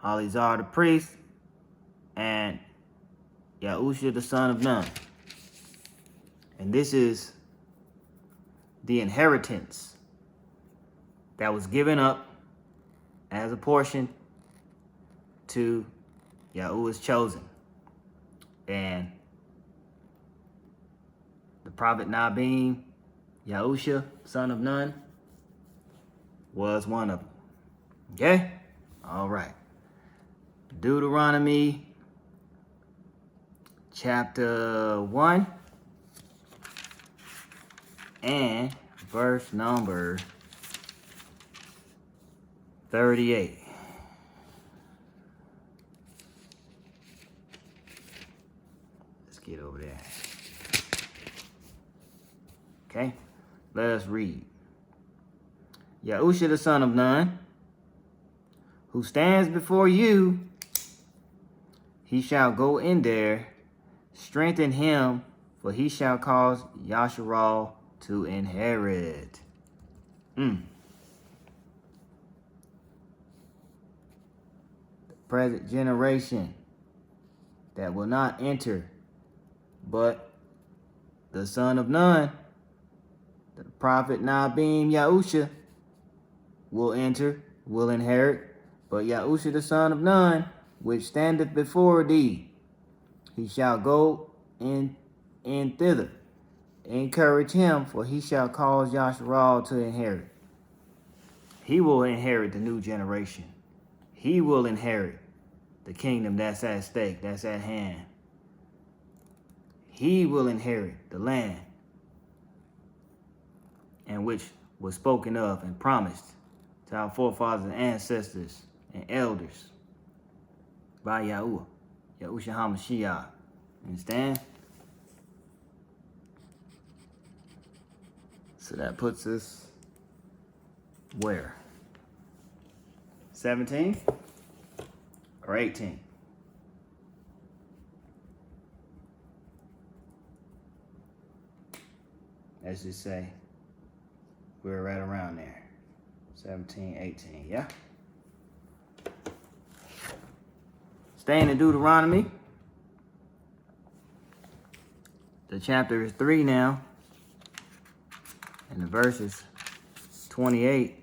Eleazar the priest, and Yahusha the son of Nun. And this is the inheritance that was given up as a portion to Yahuah's chosen. And the prophet not being Yahusha, son of Nun, was one of them. Okay? All right. Deuteronomy chapter 1 and verse number 38. Okay, let us read. Yahusha the son of Nun, who stands before you, he shall go in there, strengthen him, for he shall cause Yasharal to inherit. The present generation that will not enter, but the son of Nun, the prophet Nabim Yahusha, will enter, will inherit. But Yahusha the son of Nun, which standeth before thee, he shall go in thither. Encourage him, for he shall cause Yasharal to inherit. He will inherit the new generation. He will inherit the kingdom that's at stake, that's at hand. He will inherit the land, and which was spoken of and promised to our forefathers and ancestors and elders by Yahuah, Yahusha HaMashiach. Understand? So that puts us where? 17 or 18? Let's just say we're right around there. 17, 18, yeah? Staying in Deuteronomy. The chapter is 3 now. And the verse is 28.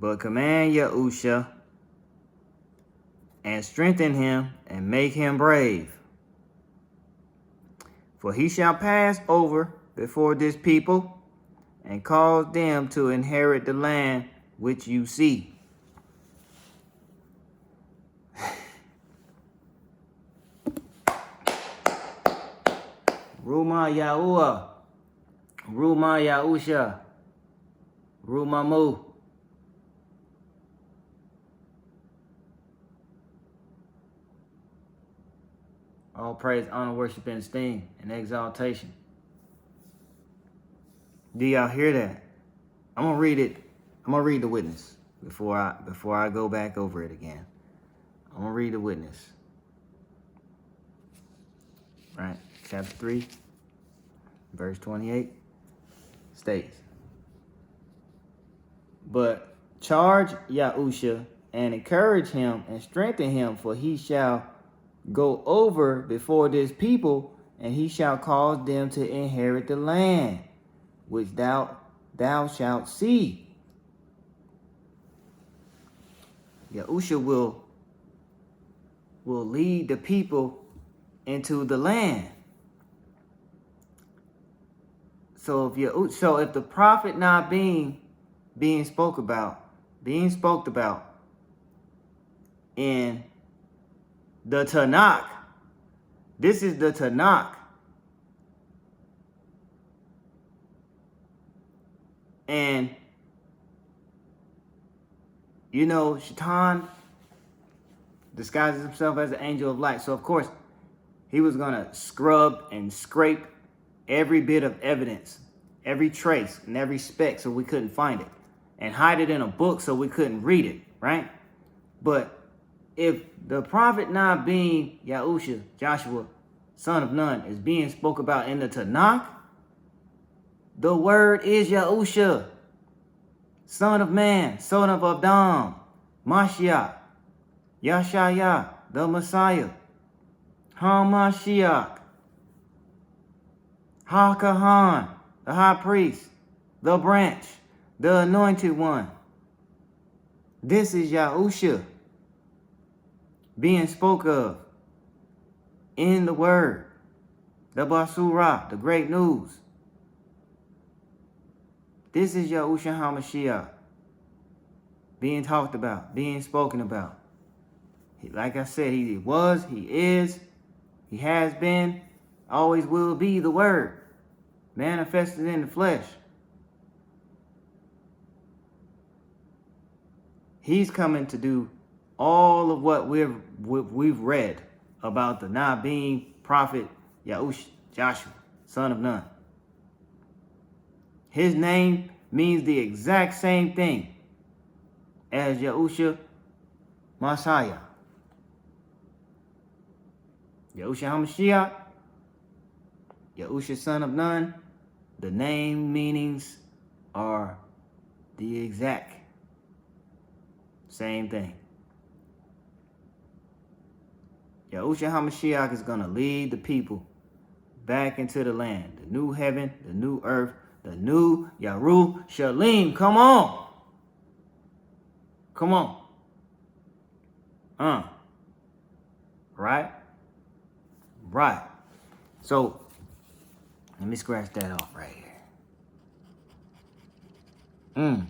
But command Yahusha and strengthen him and make him brave. For he shall pass over before this people and cause them to inherit the land which you see. Ruma Yahuah, Ruma Yahusha, Ruma Mu. All praise, honor, worship, and esteem, and exaltation. Do y'all hear that? I'm gonna read it. I'm gonna read the witness before I go back over it again. I'm gonna read the witness. Right, chapter 3, verse 28 states, but charge Yahusha and encourage him and strengthen him, for he shall go over before this people, and he shall cause them to inherit the land which thou shalt see. Yahusha will lead the people into the land. So if the prophet not being spoke about in the Tanakh, this is the Tanakh, and you know, Shaitan disguises himself as an angel of light. So of course he was gonna scrub and scrape every bit of evidence, every trace and every speck, so we couldn't find it, and hide it in a book so we couldn't read it, right? But if the prophet not being Yahusha, Joshua, son of Nun, is being spoke about in the Tanakh, the word is Yahusha, son of man, son of Adam, Mashiach, Yashaya, the Messiah, HaMashiach, HaKahan, the high priest, the branch, the anointed one. This is Yahusha being spoke of in the word, the Basurah, the great news. This is Yahusha HaMashiach being talked about, being spoken about. Like I said, he was, he is, he has been, always will be the word manifested in the flesh. He's coming to do all of what we've read about the not being prophet Yahusha, Joshua, son of Nun. His name means the exact same thing as Yahusha Messiah. Yahusha HaMashiach, Yahusha son of Nun. The name meanings are the exact same thing. Yahusha HaMashiach is going to lead the people back into the land. The new heaven, the new earth, the new Yerushalayim. Come on. Come on. Right? Right. So, let me scratch that off right here. I'm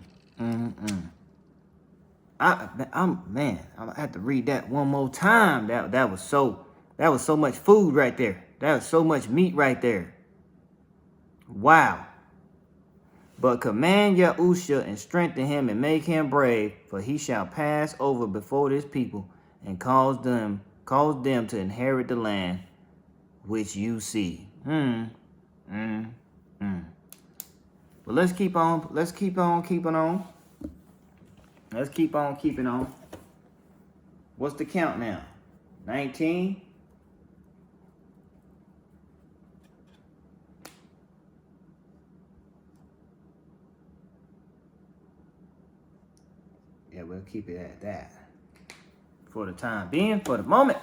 gonna have to read that one more time. That was so much food right there. That was so much meat right there. Wow. But command Yahusha and strengthen him and make him brave, for he shall pass over before this people and cause them to inherit the land which you see. But let's keep on keeping on. Let's keep on keeping on. What's the count now? 19? Yeah, we'll keep it at that. For the time being, for the moment.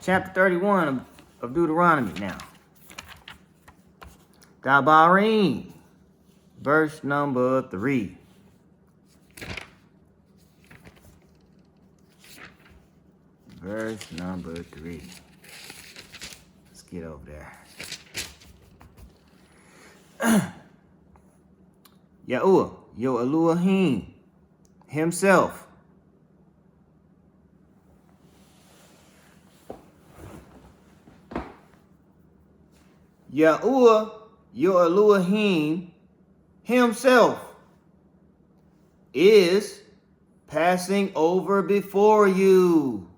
Chapter 31 of Deuteronomy now. Dabarim, verse number 3. Verse number 3. Let's get over there. Yahuah, your Elohim, himself. Yahuah, your Elohim, himself is passing over before you.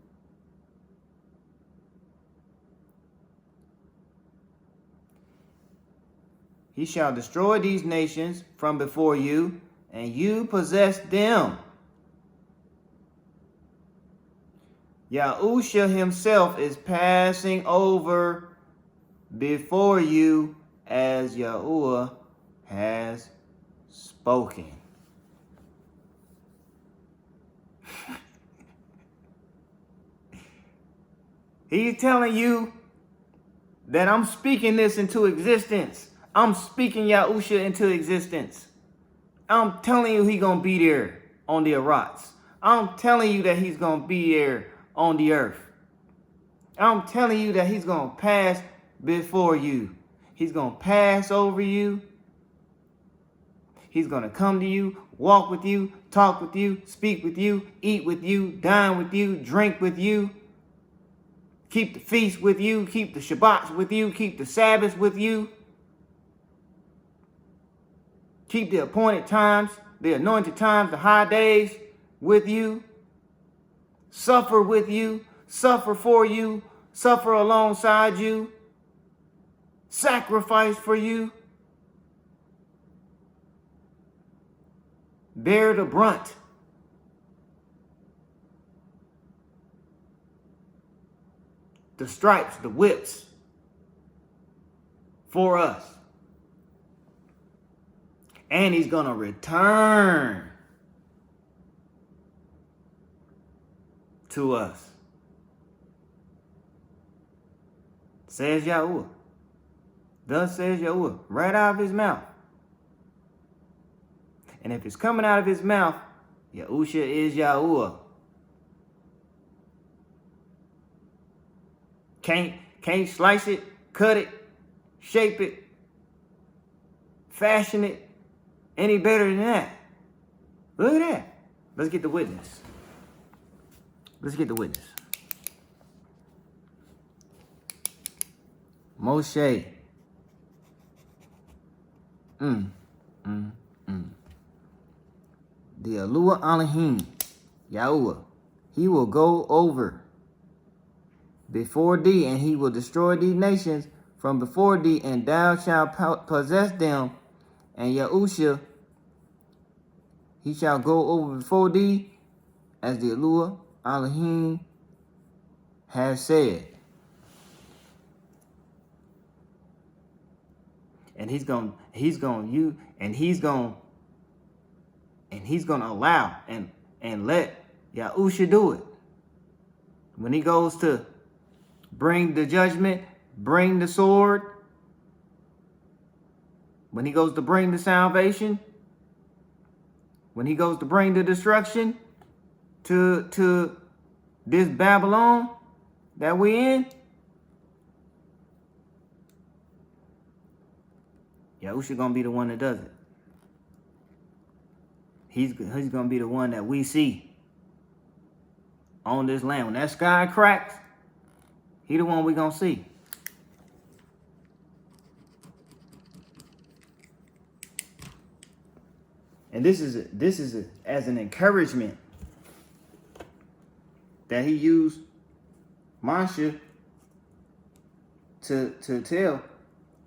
He shall destroy these nations from before you, and you possess them. Yahusha himself is passing over before you as Yahuah has spoken. He's telling you that I'm speaking this into existence. I'm speaking Yahusha into existence. I'm telling you he's going to be there on the Arats. I'm telling you that he's going to be there on the earth. I'm telling you that he's going to pass before you. He's going to pass over you. He's going to come to you, walk with you, talk with you, speak with you, eat with you, dine with you, drink with you. Keep the feast with you, keep the Shabbats with you, keep the Sabbaths with you. Keep the appointed times, the anointed times, the high days with you. Suffer with you, suffer for you, suffer alongside you. Sacrifice for you. Bear the brunt. The stripes, the whips for us. And he's going to return to us. Says Yahuah. Thus says Yahuah, right out of his mouth. And if it's coming out of his mouth, Yahusha is Yahuah. Can't slice it, cut it, shape it, fashion it any better than that. Look at that. Let's get the witness. Let's get the witness. Moshe. The Alua Elohim, Yahuah, he will go over before thee, and he will destroy these nations from before thee, and thou shalt possess them And Yahusha, he shall go over before thee, as the Yahuah Elohim has said. And he's gonna allow and let Yahusha do it. When he goes to bring the judgment, bring the sword, when he goes to bring the salvation, when he goes to bring the destruction to this Babylon that we in, Yahusha gonna be the one that does it. He's gonna be the one that we see on this land. When that sky cracks, he the one we gonna see. And this is as an encouragement that he used Moshe to tell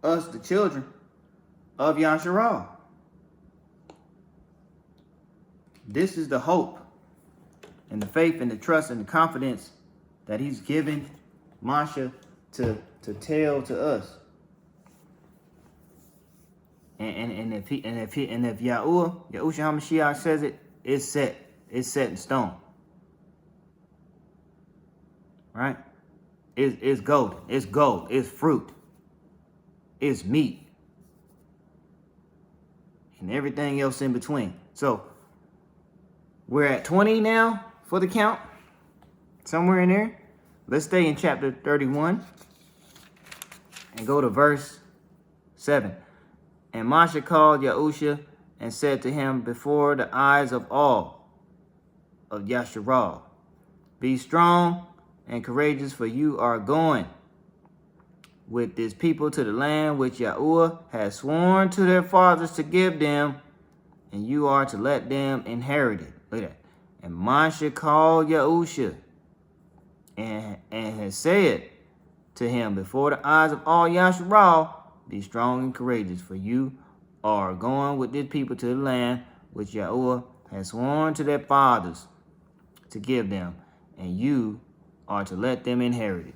us, the children of Yasharah. This is the hope and the faith and the trust and the confidence that he's given Moshe to tell to us. And if Yahuah HaMashiach says it, it's set in stone. Right? It's golden. It's gold. It's fruit. It's meat. And everything else in between. So we're at 20 now for the count. Somewhere in there. Let's stay in chapter 31 and go to verse 7. And Moshe called Yahusha and said to him before the eyes of all of Yasharah, be strong and courageous, for you are going with this people to the land which Yahuah has sworn to their fathers to give them, and you are to let them inherit it. Look at that. And Moshe called Yahusha and has said to him before the eyes of all Yasharah, be strong and courageous, for you are going with this people to the land which Yahuah has sworn to their fathers to give them, and you are to let them inherit it.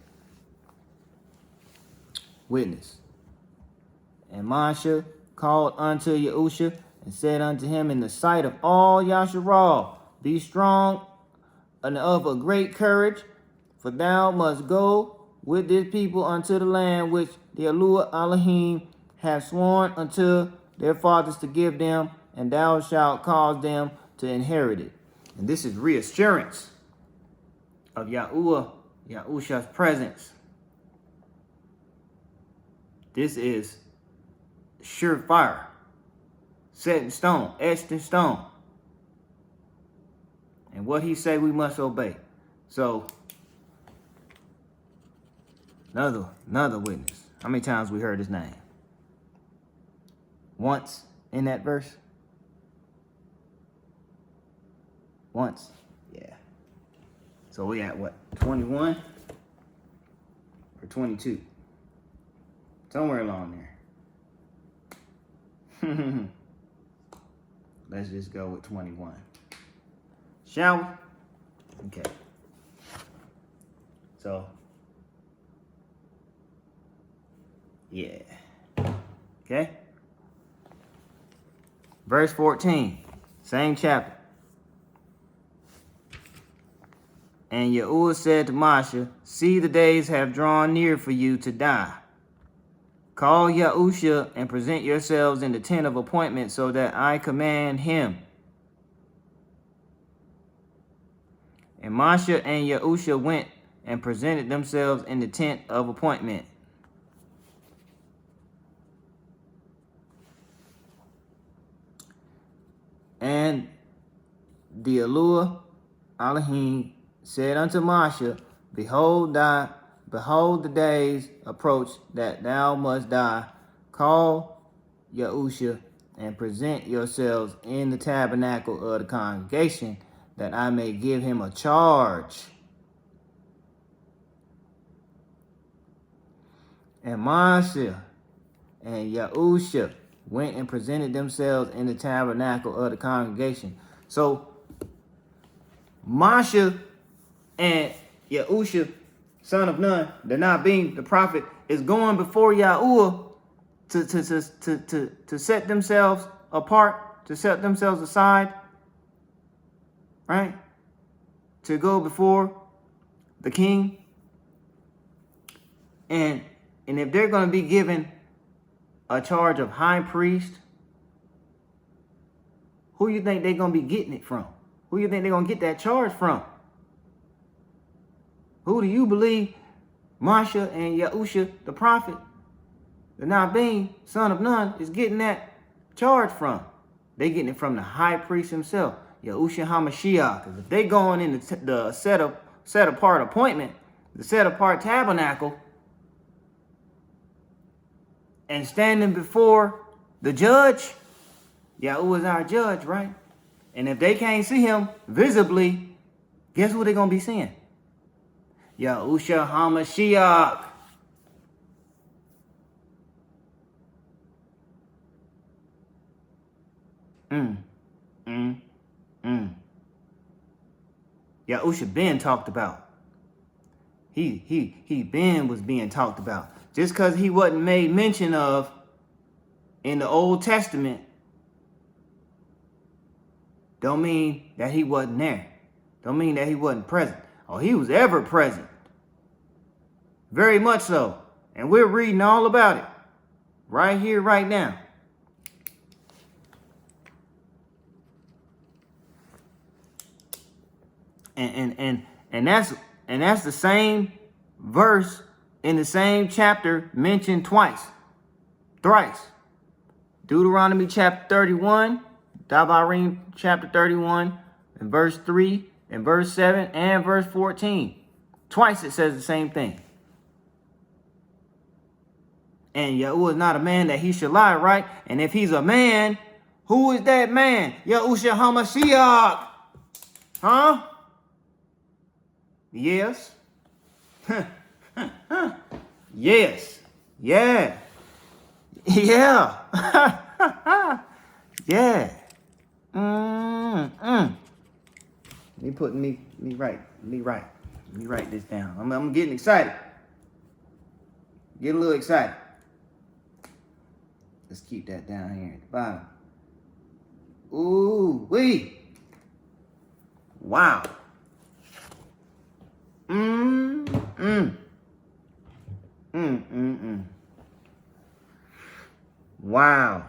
Witness. And Moshe called unto Yahusha and said unto him in the sight of all Yasharah, be strong and of a great courage, for thou must go with this people unto the land which the Yahuah Elohim hath sworn unto their fathers to give them, and thou shalt cause them to inherit it. And this is reassurance of Yahusha's presence. This is surefire, set in stone, etched in stone. And what he say, we must obey. So, another witness. How many times we heard his name? Once in that verse? Once? Yeah. So we at what? 21 or 22? Somewhere along there. Let's just go with 21. Shall we? Okay. So, yeah. Okay. Verse 14, same chapter. And Yahuah said to Moshe, see, the days have drawn near for you to die. Call Yahusha and present yourselves in the tent of appointment, so that I command him. And Moshe and Yahusha went and presented themselves in the tent of appointment. And the Yahuah Elohim said unto Moshe, behold the days approach that thou must die. Call Yahusha and present yourselves in the tabernacle of the congregation, that I may give him a charge. And Moshe and Yahusha went and presented themselves in the tabernacle of the congregation. So Masha and Yahusha, son of Nun, the not being the prophet, is going before Yahuah to set themselves apart, to set themselves aside, right? To go before the king. And if they're going to be given a charge of high priest, who you think they're going to be getting it from? Who you think they're going to get that charge from? Who do you believe Masha and Yahusha, the prophet, the Nabin, son of Nun, is getting that charge from? They getting it from the high priest himself, Yahusha HaMashiach. Because if they going in the set apart appointment, the set apart tabernacle, and standing before the judge, Yahuah is our judge, right? And if they can't see him visibly, guess who they're going to be seeing? Yahusha HaMashiach. Yahusha been talked about. He been was being talked about. Just because he wasn't made mention of in the Old Testament, don't mean that he wasn't there. Don't mean that he wasn't present. Oh, he was ever present. Very much so. And we're reading all about it right here, right now. And that's the same verse in the same chapter mentioned thrice. Deuteronomy chapter 31, Dabarim chapter 31, and verse 3, and verse 7, and verse 14. Twice it says the same thing. And Yahuah is not a man that he should lie, right? And if he's a man, who is that man? Yahusha HaMashiach. Huh? Yes. Yes. Yeah. Yeah. Yeah. Let me write this down. I'm getting excited. Getting a little excited. Let's keep that down here at the bottom. Ooh, wee. Wow. Wow.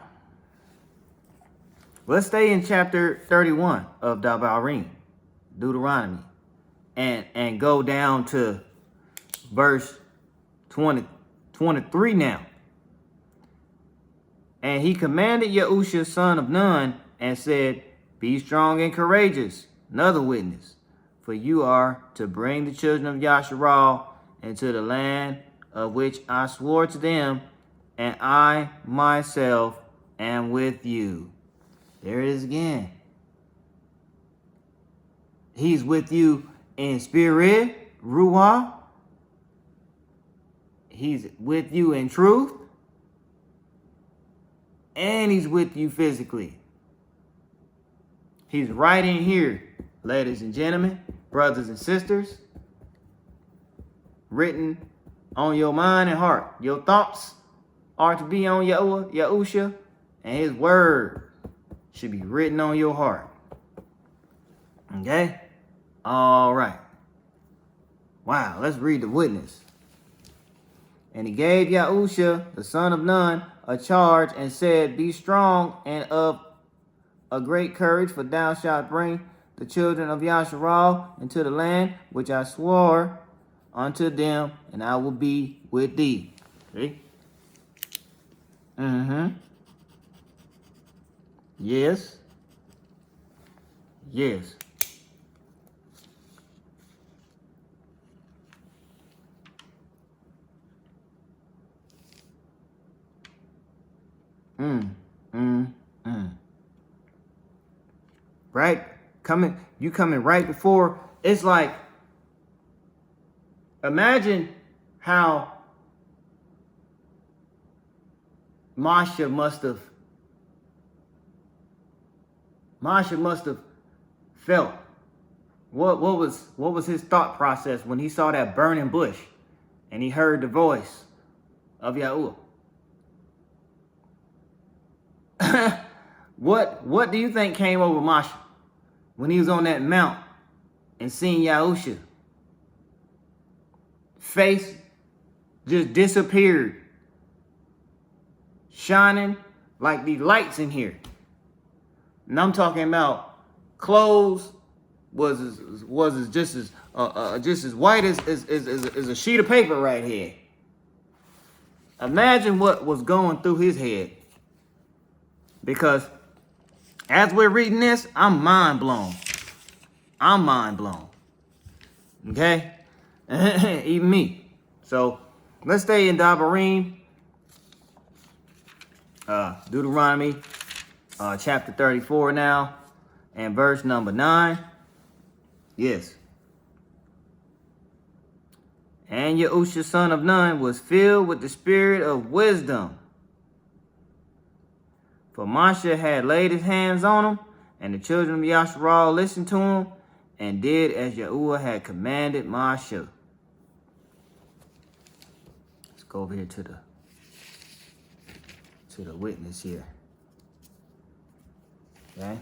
Let's stay in chapter 31 of Dabarim, Deuteronomy, and go down to verse 23 now. And he commanded Yahusha, son of Nun, and said, be strong and courageous. Another witness. For you are to bring the children of Yasharal into the land of which I swore to them, and I myself am with you. There it is again. He's with you in spirit, Ruah. He's with you in truth. And he's with you physically. He's right in here, ladies and gentlemen, brothers and sisters. Written on your mind and heart. Your thoughts are to be on Yahuah, Yahusha, and his word should be written on your heart. Okay? All right. Wow, let's read the witness. And he gave Yahusha, the son of Nun, a charge and said, be strong and of a great courage, for thou shalt bring the children of Yasharal into the land which I swore unto them, and I will be with thee. See? Yes. Yes. Right? You coming right before. It's like, imagine how Masha must have Moshe must have felt. What was his thought process when he saw that burning bush and he heard the voice of Yahuah? What do you think came over Moshe when he was on that mount and seen Yahusha? Face just disappeared, shining like these lights in here. And I'm talking about clothes was just as white as a sheet of paper right here. Imagine what was going through his head. Because as we're reading this, I'm mind blown. I'm mind blown. Okay? Even me. So let's stay in Dabarim. Deuteronomy chapter 34 now. And verse number 9. Yes. And Yahusha, son of Nun, was filled with the spirit of wisdom. For Moshe had laid his hands on him, and the children of Yasharal listened to him, and did as Yahuah had commanded Moshe. Let's go over here to the witness here. Okay.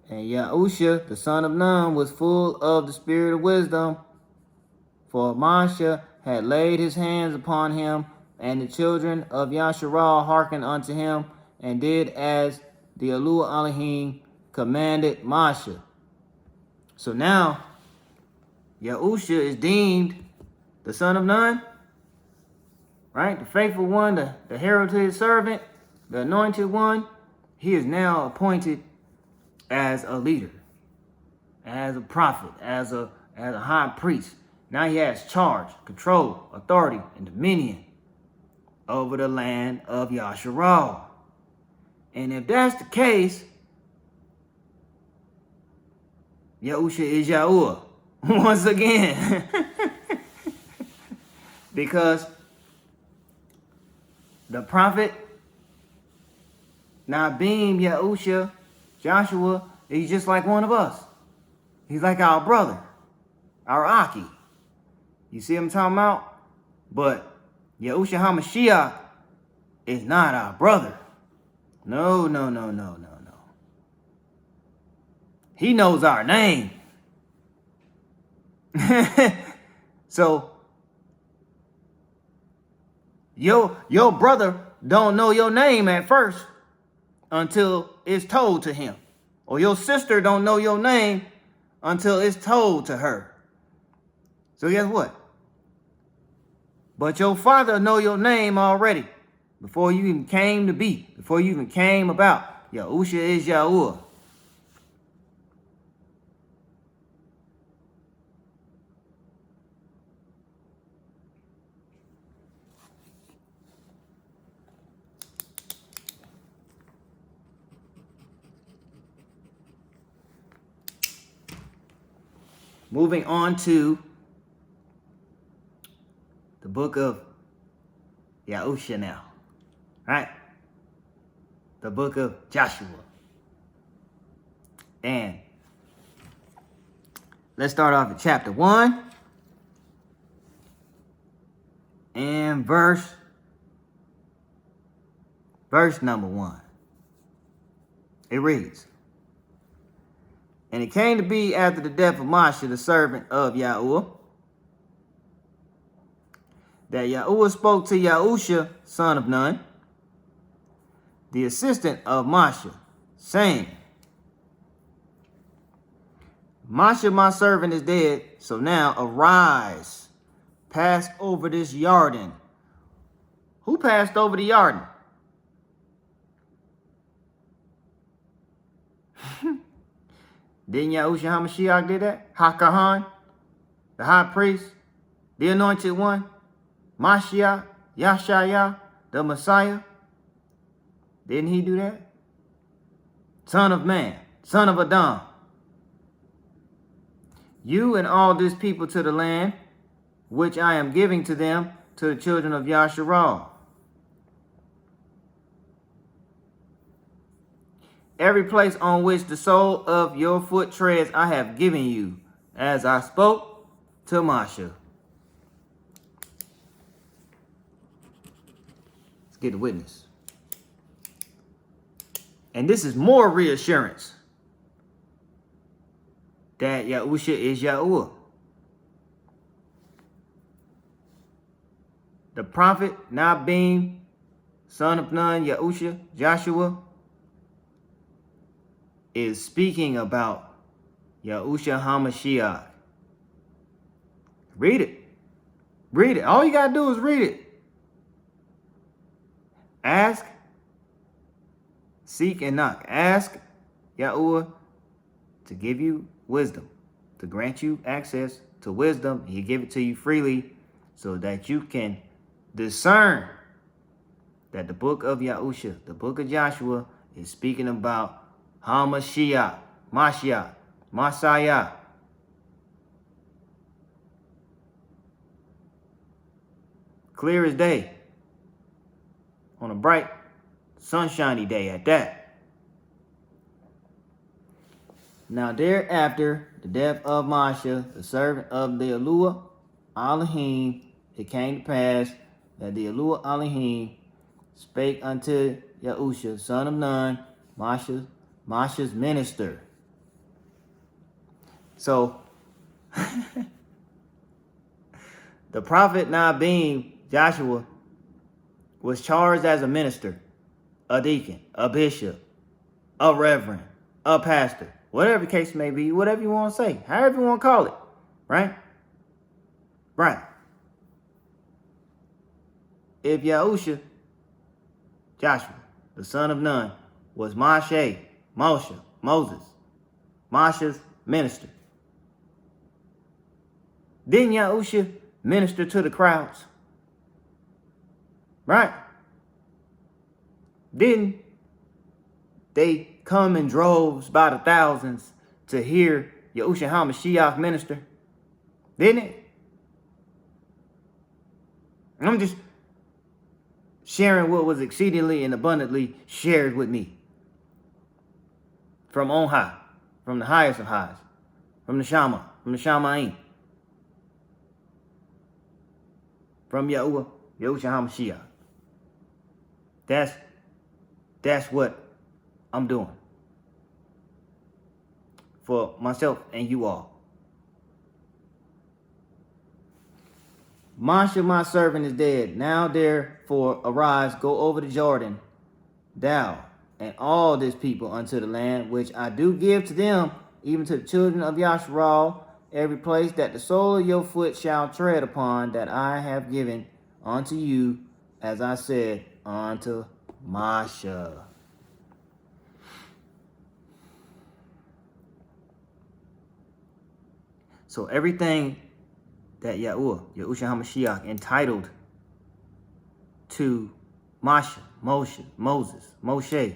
And Yahusha, the son of Nun, was full of the spirit of wisdom, for Moshe had laid his hands upon him, and the children of Yasharal hearkened unto him, and did as the Yahuah Elohim commanded Moshe. So now, Yahusha is deemed the son of Nun, right? The faithful one, the heralded servant, the anointed one. He is now appointed as a leader, as a prophet, as a high priest. Now he has charge, control, authority, and dominion over the land of Yasharal. And if that's the case, Yahusha is Yahuah once again. Because the prophet, now being Yahusha, Joshua, he's just like one of us. He's like our brother, our Aki. You see what I'm talking about? But Yahusha HaMashiach is not our brother. No. He knows our name. So, your brother don't know your name at first until it's told to him. Or your sister don't know your name until it's told to her. So guess what? But your father know your name already. Before you even came to be. Before you even came about. Yahusha is Yahuah. Moving on to the book of Yahusha now. Right? The book of Joshua. And let's start off at chapter 1 and verse number 1. It reads, and it came to be after the death of Moshe, the servant of Yahuah, that Yahuah spoke to Yahusha, son of Nun, the assistant of Moshe, saying, Moshe, my servant, is dead, so now arise, pass over this Yarden. Who passed over the Yarden? Didn't Yahusha HaMashiach did that? HaKahan, the high priest, the anointed one, Mashiach, Yashaya, the Messiah. Didn't he do that? Son of man, son of Adam. You and all this people to the land, which I am giving to them, to the children of Yasharal. every place on which the sole of your foot treads I have given you, as I spoke to Moshe. Let's get the witness. And this is more reassurance that Yahusha is Yahuah. The prophet Nabim, son of Nun, Yahusha, Joshua, is speaking about Yahusha HaMashiach. Read it. Read it. All you got to do is read it. Ask, seek, and knock. Ask Yahuah to give you wisdom, to grant you access to wisdom. He give it to you freely so that you can discern that the book of Yahusha, the book of Joshua, is speaking about HaMashiach, Mashiach, Messiah. Clear as day. On a bright, sunshiny day at that. Now thereafter, the death of Moshe, the servant of the Yahuah Elohim, it came to pass that the Yahuah Elohim spake unto Yahusha, son of Nun, Moshe's minister. So, the prophet Nabim, Joshua, was charged as a minister, a deacon, a bishop, a reverend, a pastor, whatever the case may be, whatever you want to say, however you want to call it, right? Right. If Yahusha, Joshua, the son of Nun, was Moshe's minister, didn't Yahusha minister to the crowds? Right? Didn't they come in droves by the thousands to hear Yahusha HaMashiach minister? Didn't it? I'm just sharing what was exceedingly and abundantly shared with me from on high, from the highest of highs, from the Shama, from the Shamaim, from Yahuah, Yahusha HaMashiach. That's what I'm doing for myself and you all. Moshe, my servant, is dead. Now therefore arise, go over the Jordan, thou and all this people unto the land which I do give to them, even to the children of Yasharal, every place that the sole of your foot shall tread upon, that I have given unto you, as I said unto Moshe. So everything that Yahuah, Yahusha HaMashiach, entitled to Moshe, Moshe,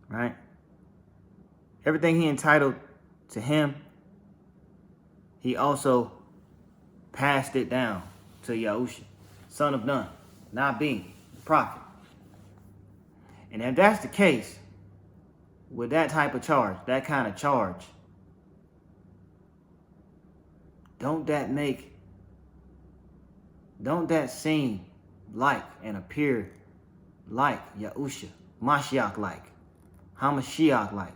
right? Everything he entitled to him, he also passed it down to Yahusha, son of Nun, Nabim, prophet. And if that's the case, with that type of charge, that kind of charge, don't that seem like and appear like Yahusha, Mashiach-like, HaMashiach-like?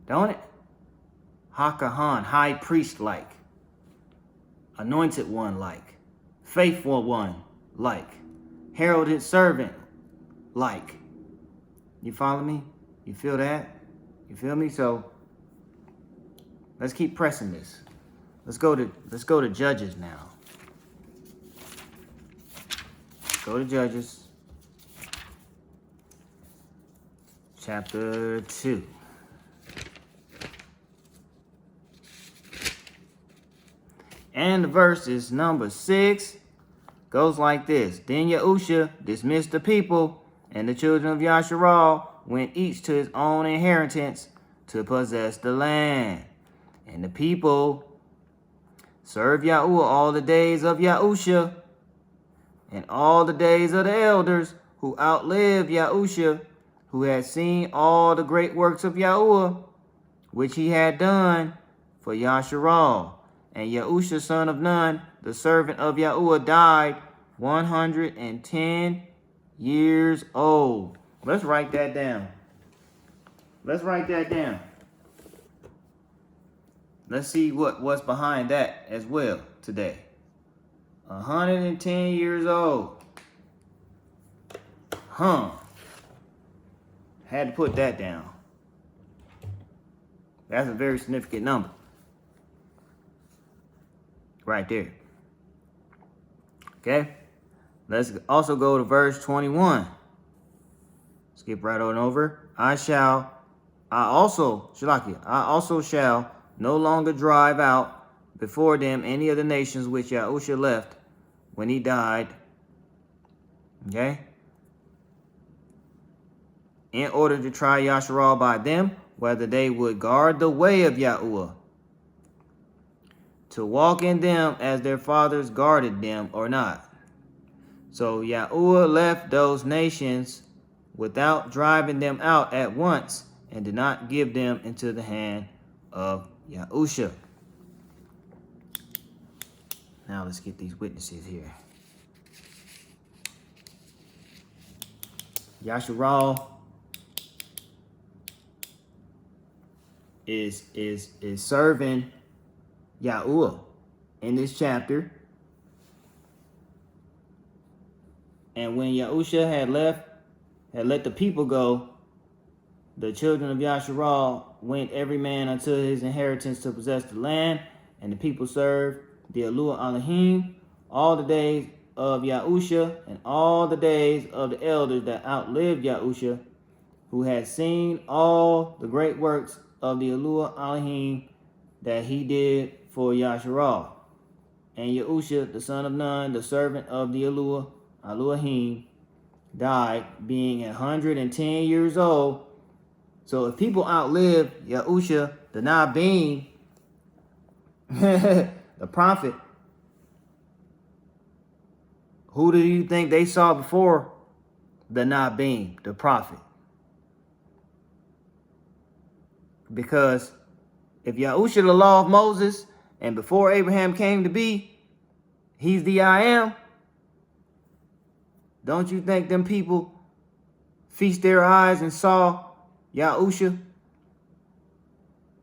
Don't it? HaKahan, high priest-like, anointed one-like, faithful one-like, heralded servant-like. You follow me? You feel that? You feel me? So let's keep pressing this. Let's go to Judges now. Go to Judges chapter 2. And the verse is number 6. Goes like this. Then Yahusha dismissed the people, and the children of Yasharal went each to his own inheritance to possess the land. And the people served Yahuah all the days of Yahusha, and all the days of the elders who outlived Yahusha, who had seen all the great works of Yahuah, which he had done for Yasharal. And Yahusha, son of Nun, the servant of Yahuah, died 110 years old. Let's write that down. Let's write that down. Let's see what's behind that as well today. 110 years old. Had to put that down. That's a very significant number. Right there. Okay? Let's also go to verse 21. Skip right on over. I also shall no longer drive out before them any of the nations which Yahusha left when he died. Okay? In order to try Yasharal by them, whether they would guard the way of Yahuah, to walk in them as their fathers guarded them or not. So Yahuah left those nations without driving them out at once, and did not give them into the hand of Yahusha. Now let's get these witnesses here. Yasharal is serving Yahuah in this chapter. And when Yahusha had let the people go, the children of Yasharal went every man unto his inheritance to possess the land, and the people served the Yahuah Elohim all the days of Yahusha, and all the days of the elders that outlived Yahusha, who had seen all the great works of the Yahuah Elohim that he did for Yasharal. And Yahusha, the son of Nun, the servant of the Yahuah Elohim, died being 110 years old. So if people outlive Yahusha, the Nabim, the prophet, who do you think they saw before the Nabim, the prophet? Because if Yahusha, the law of Moses, and before Abraham came to be, he's the I am, don't you think them people feast their eyes and saw Yahusha?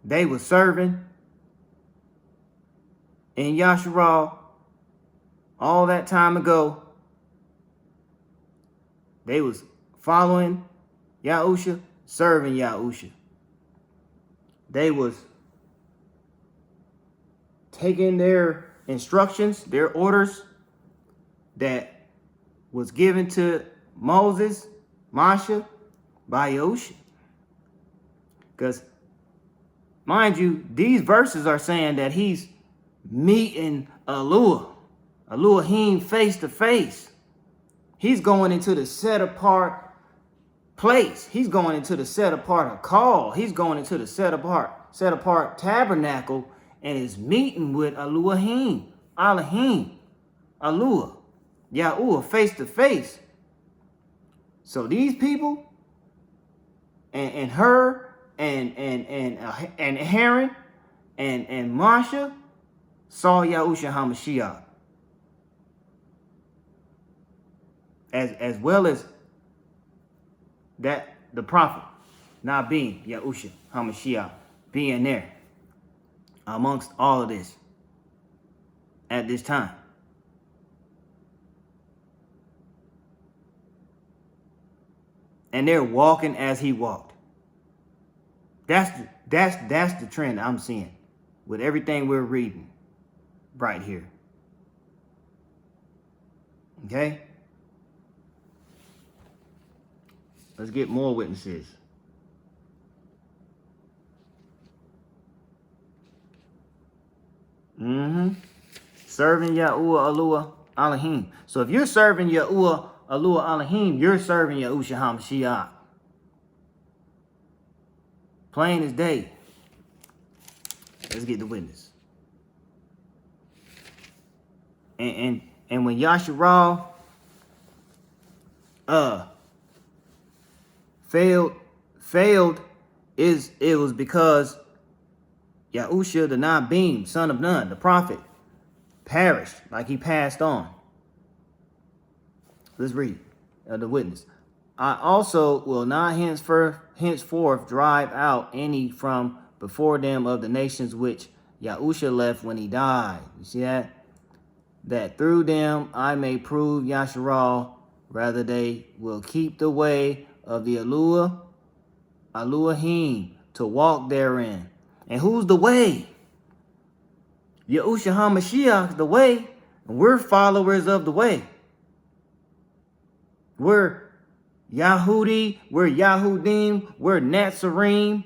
They were serving in Yasharal all that time ago. They was following Yahusha, serving Yahusha. They was taking their instructions, their orders that was given to Moses, Masha, by Yahusha. Because, mind you, these verses are saying that he's meeting Elohim face to face. He's going into the set apart place. He's going into the set apart call. He's going into the set apart tabernacle, and is meeting with Elohim, Yahuah, face to face. So these people and her and Aaron and Masha saw Yahusha HaMashiach, as well as that the prophet Nabim Yahusha HaMashiach being there amongst all of this at this time. And they're walking as he walked. That's the trend I'm seeing with everything we're reading right here. Okay? Let's get more witnesses. Serving Yahuah Elohim. So if you're serving Yahuah Elohim, you're serving Yahusha HaMashiach. Plain as day. Let's get the witness. And when failed it was because Yahusha, the Nabim, son of Nun, the prophet, perished, like he passed on. Let's read the witness. I also will not henceforth drive out any from before them of the nations which Yahusha left when he died. You see that? That through them I may prove Yasharal, rather they will keep the way of the Elohim to walk therein. And who's the way? Yahusha HaMashiach is the way, and we're followers of the way. We're Yahudi, we're Yahudim, we're Nazarene.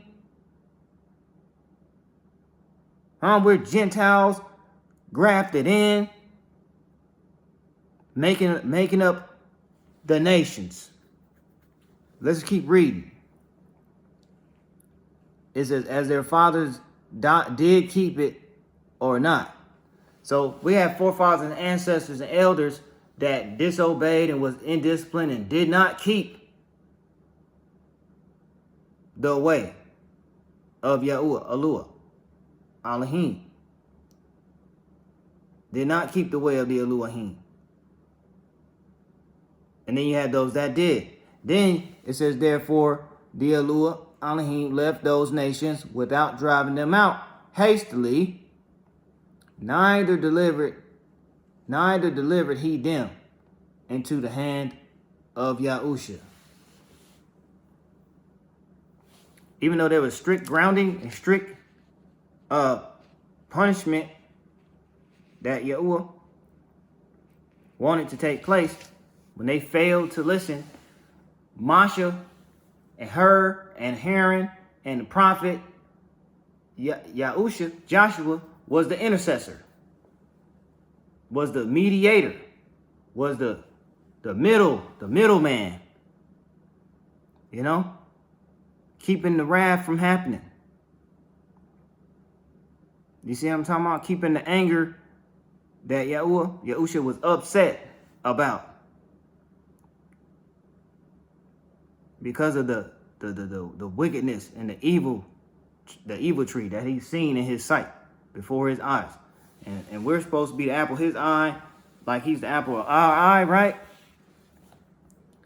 We're Gentiles grafted in, making up the nations. Let's keep reading. It says, as their fathers did keep it or not. So we have forefathers and ancestors and elders that disobeyed and was indisciplined and did not keep the way of Yahuah, Elohim. Did not keep the way of the Elohim. And then you had those that did. Then it says, therefore, the Elohim left those nations without driving them out hastily, neither delivered he them into the hand of Yahusha. Even though there was strict grounding and strict punishment that Yahuah wanted to take place, when they failed to listen, Masha and her and Haran and the prophet Yahusha, Joshua, was the intercessor, was the mediator, was the middleman, you know, keeping the wrath from happening. You see what I'm talking about? Keeping the anger that Yahusha was upset about because of the wickedness and the evil tree that he's seen in his sight before his eyes. And we're supposed to be the apple of his eye, like he's the apple of our eye, right?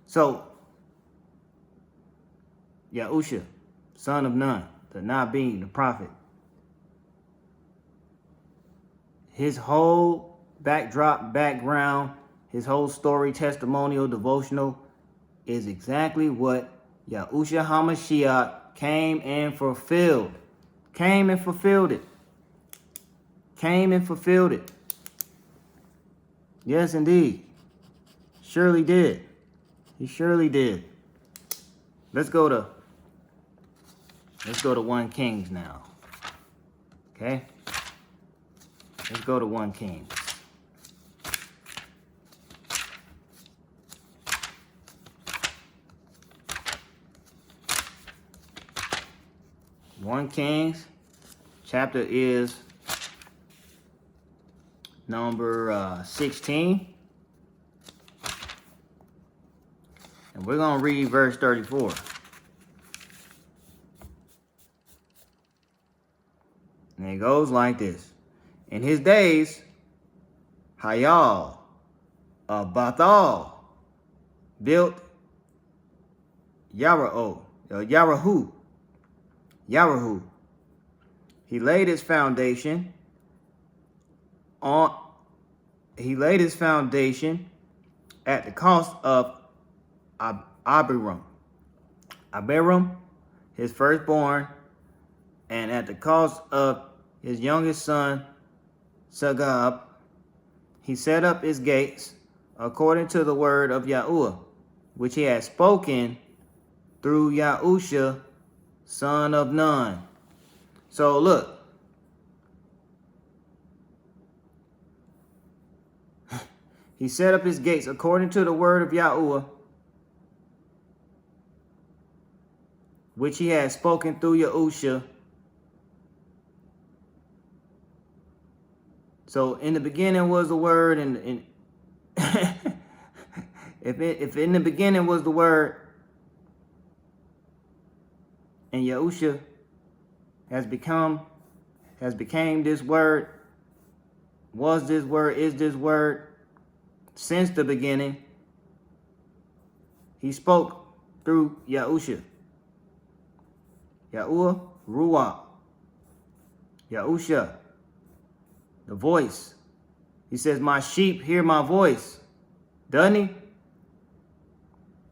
So, Yahusha, son of Nun, the Nabim, the prophet, his whole background, his whole story, testimonial, devotional, is exactly what Yahusha HaMashiach came and fulfilled. Came and fulfilled it. Yes, indeed. Surely did. He surely did. Let's go to 1 Kings now. Okay? Let's go to 1 Kings. One Kings, chapter is number 16. And we're going to read verse 34. And it goes like this. In his days, Hayal of Bathal built Yarahu. He laid his foundation at the cost of Abiram, his firstborn, and at the cost of his youngest son, Sagab. He set up his gates according to the word of Yahuah, which he had spoken through Yahusha, son of Nun. So look, he set up his gates according to the word of Yahuah, which he had spoken through Yahusha. So in the beginning was the word, and if in the beginning was the word, And Yahusha has became this word, was this word, is this word since the beginning. He spoke through Yahusha. Yahuah, Ruach. Yahusha, the voice. He says, my sheep hear my voice. Doesn't he?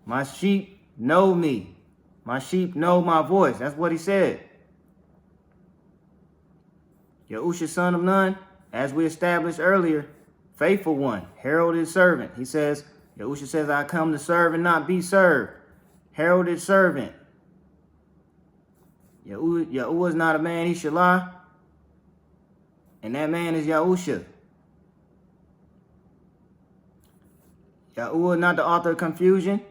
My sheep know me. My sheep know my voice. That's what he said. Yahusha, son of Nun, as we established earlier, faithful one, heralded servant. He says, Yahusha says, I come to serve and not be served. Heralded servant. Yahuah is not a man, he should lie. And that man is Yahusha. Yahuah, not the author of confusion.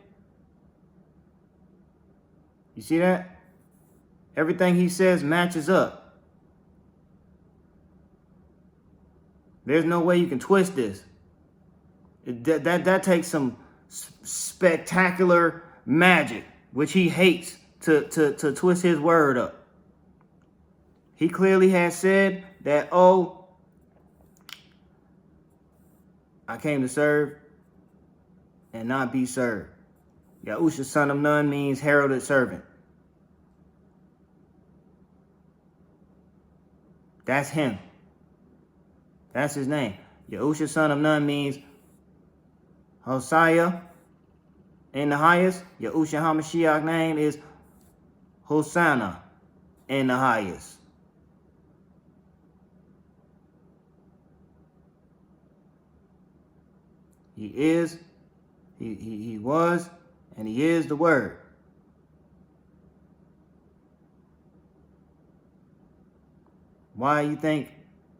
You see that? Everything he says matches up. There's no way you can twist this. That takes some spectacular magic, which he hates, to twist his word up. He clearly has said that, oh, I came to serve and not be served. Yahusha, son of Nun, means heralded servant. That's him. That's his name. Yahusha, son of Nun, means Hosea in the highest. Yahushua HaMashiach name is Hosanna in the highest. He is, he was, and he is the Word. Why you think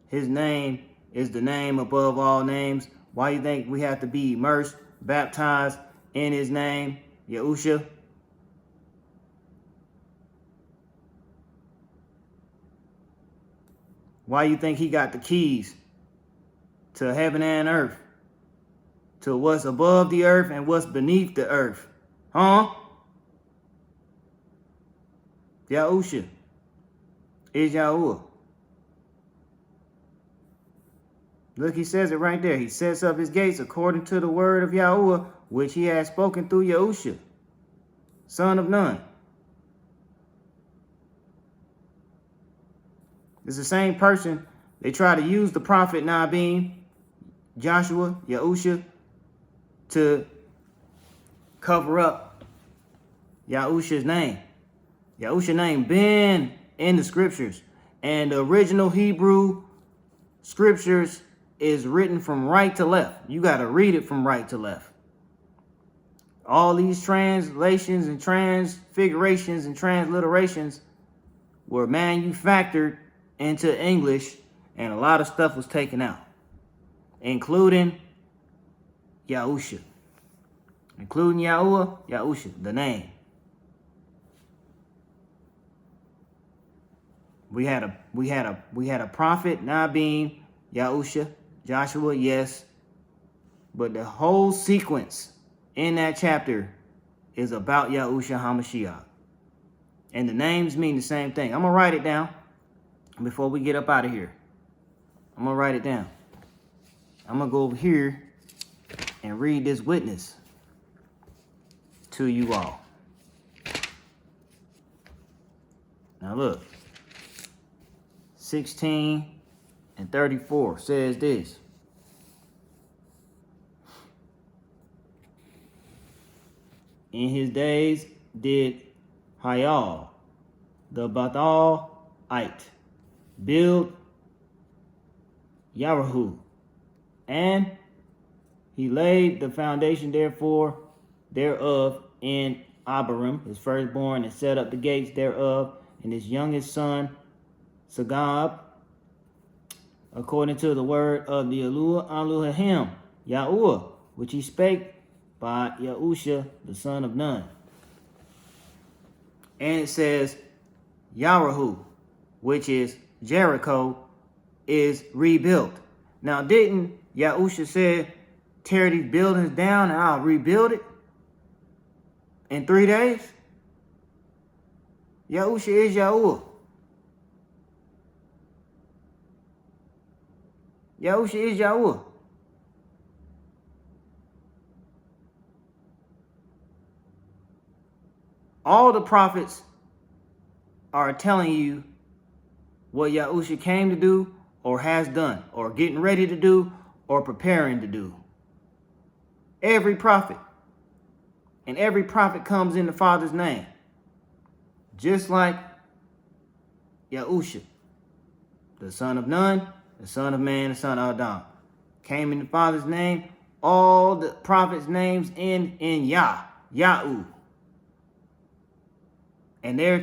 his name is the name above all names? Why you think we have to be immersed, baptized in his name, Yahusha? Why you think he got the keys to heaven and earth? To what's above the earth and what's beneath the earth? Huh? Yahusha is Yahuah. Look, he says it right there. He sets up his gates according to the word of Yahuah, which he has spoken through Yahusha, son of Nun. It's the same person. They try to use the prophet Nabim, Joshua, Yahusha, to cover up Yahusha's name. Yahusha's name been in the scriptures. And the original Hebrew scriptures is written from right to left. You got to read it from right to left. All these translations and transfigurations and transliterations were manufactured into English, and a lot of stuff was taken out, including Yahusha. Including Yahuah, Yahusha, the name. We had a prophet, Nabim, Yahusha, Joshua, yes. But the whole sequence in that chapter is about Yahusha HaMashiach. And the names mean the same thing. I'm going to write it down before we get up out of here. I'm going to write it down. I'm going to go over here and read this witness to you all. Now look. 16:34 says this. In his days did Hayal, the Bathalite, build Yahuah, and he laid the foundation thereof in Abiram, his firstborn, and set up the gates thereof, and his youngest son Sagab, according to the word of the Elohim, Yahuah, which he spake by Yahusha, the son of Nun. And it says, Yahuah, which is Jericho, is rebuilt. Now, didn't Yahusha say, tear these buildings down and I'll rebuild it in 3 days? Yahusha is Yahuah. Yahusha is Yahuah. All the prophets are telling you what Yahusha came to do or has done or getting ready to do or preparing to do. Every prophet. And every prophet comes in the Father's name. Just like Yahusha, the son of Nun, the son of man, the son of Adam. Came in the Father's name. All the prophets' names end in Yah, Yahu. And they're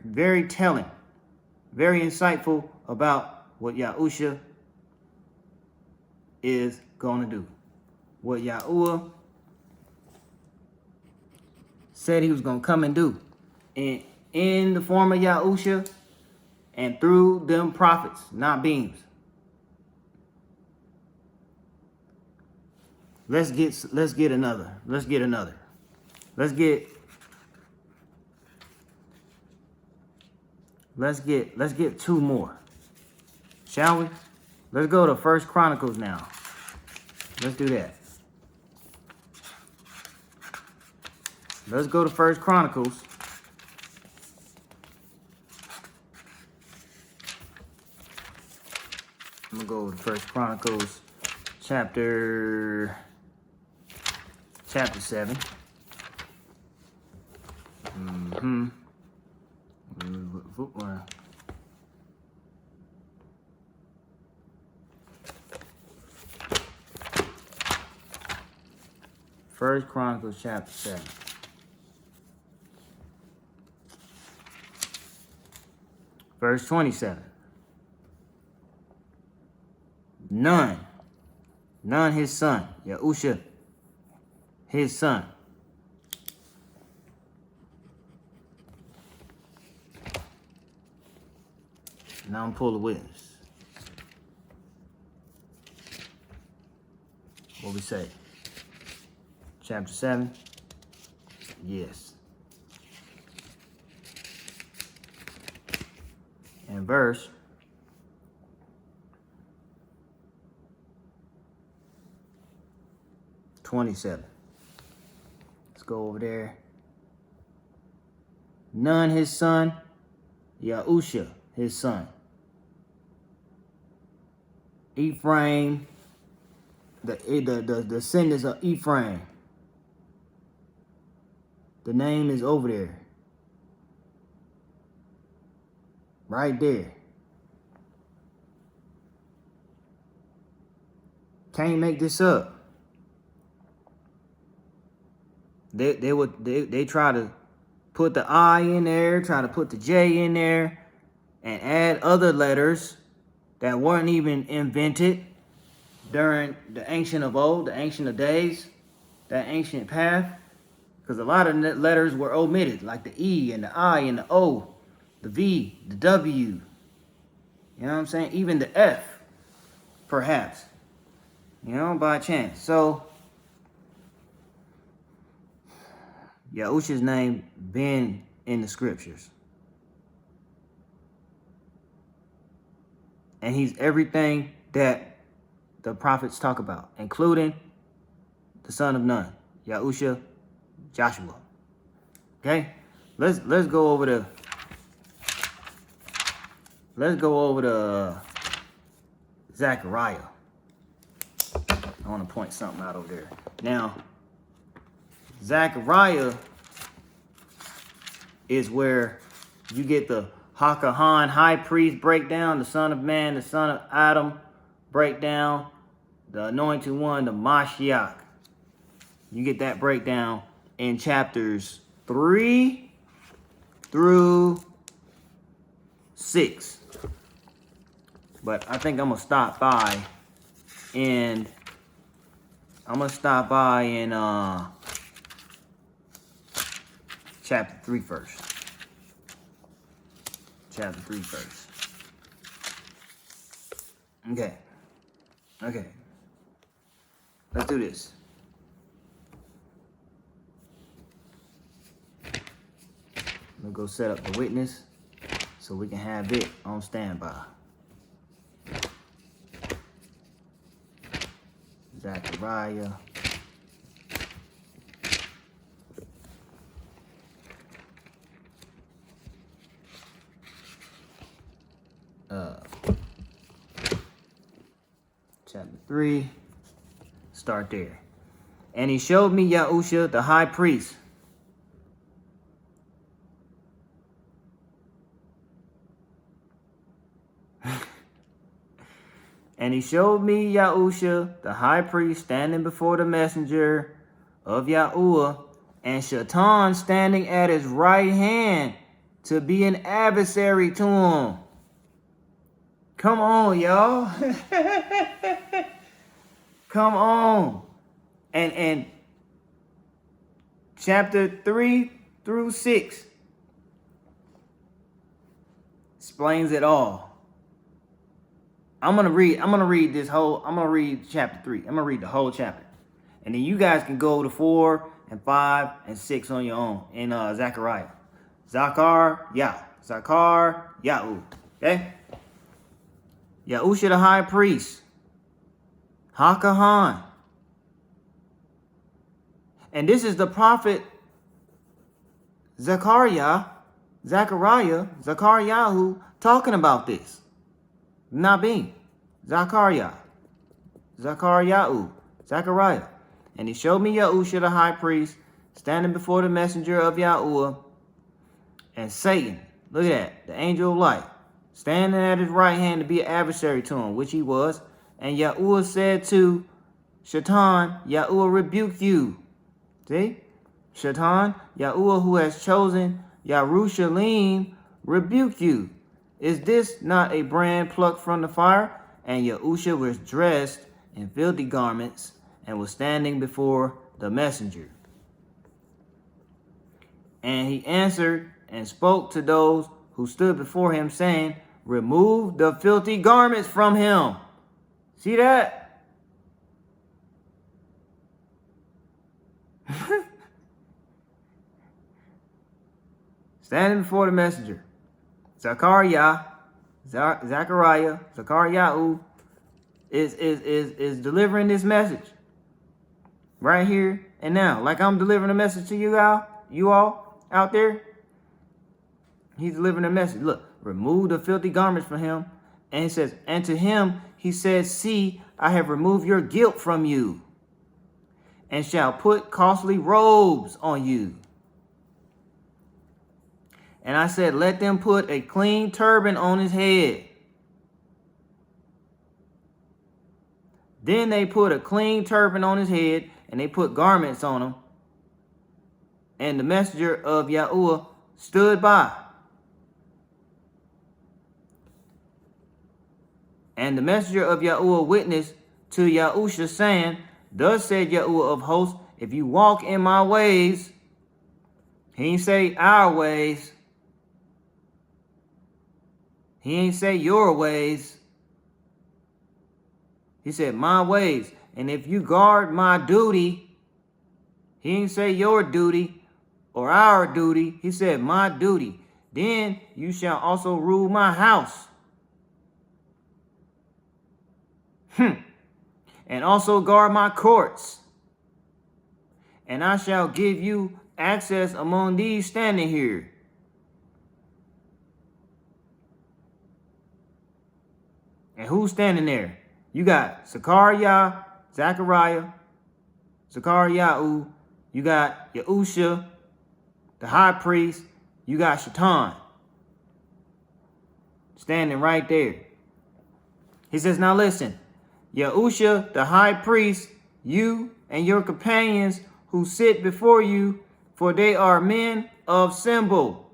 very telling, very insightful about what Yahusha is going to do. What Yahuah said he was going to come and do. And in the form of Yahusha and through them prophets, not beings. Let's get another. Let's get two more. Shall we? Let's go to 1 Chronicles now. Let's do that. Let's go to 1 Chronicles. I'm gonna go to 1 Chronicles chapter 7. First Chronicles chapter 7. Verse 27. Nun his son, Yahusha his son. Now I'm pull the witness. What we say? Chapter 7? Yes. And verse 27. Let's go over there. Nun his son, Yahusha his son. Ephraim, the descendants of Ephraim. The name is over there. Right there. Can't make this up. They try to put the I in there, try to put the J in there, and add other letters that weren't even invented during the ancient of old, the ancient of days, that ancient path. Because a lot of letters were omitted, like the E and the I and the O, the V, the W. You know what I'm saying? Even the F, perhaps. You know, by chance. So, Yahusha's name been in the scriptures. And he's everything that the prophets talk about, including the son of Nun, Yahusha, Joshua. Okay? Let's go over to Zechariah. I want to point something out over there. Now, Zechariah is where you get the Hakahan high priest breakdown, the son of man, the son of Adam breakdown, the anointed one, the Mashiach. You get that breakdown in chapters 3 through 6. But I think I'm going to stop by in chapter 3 first. Chapter 3 first. Okay. Let's do this. I'm gonna go set up the witness so we can have it on standby. Zechariah. Chapter 3. Start there. And he showed me Yahusha, the high priest. And he showed me Yahusha, the high priest, standing before the messenger of Yahuah, and Shaitan standing at his right hand to be an adversary to him. Come on, y'all. Come on. And chapter 3 through 6 explains it all. I'm gonna read chapter 3. I'm gonna read the whole chapter. And then you guys can go to 4 and 5 and 6 on your own in Zechariah. Zechariah. Okay? Yahusha the high priest. Hakahan. And this is the prophet Zechariah, Zechariah, talking about this. Nabi, Zechariah. And he showed me Yahusha the high priest standing before the messenger of Yahuah, and Satan, look at that, the angel of light, standing at his right hand to be an adversary to him, which he was. And Yahuah said to Shaitan, Yahuah rebuked you. See? Shaitan, Yahuah who has chosen Yerushalayim, rebuke you. Is this not a brand plucked from the fire? And Yahusha was dressed in filthy garments and was standing before the messenger. And he answered and spoke to those who stood before him, saying, remove the filthy garments from him. See that? Standing before the messenger. Zechariah is delivering this message right here and now. Like I'm delivering a message to you all out there. He's delivering a message. Look, remove the filthy garments from him. And he says, and to him he says, see, I have removed your guilt from you, and shall put costly robes on you. And I said, let them put a clean turban on his head. Then they put a clean turban on his head, and they put garments on him. And the messenger of Yahuah stood by. And the messenger of Yahuah witnessed to Yahusha, saying, thus said Yahuah of hosts, if you walk in my ways, he ain't say our ways. He ain't say your ways. He said my ways. And if you guard my duty, he ain't say your duty or our duty. He said my duty. Then you shall also rule my house. And also guard my courts. And I shall give you access among these standing here. And who's standing there? You got Zechariah, Zechariah, you got Yahusha, the high priest, you got Shaitan standing right there. He says, now listen, Yahusha, the high priest, you and your companions who sit before you, for they are men of symbol.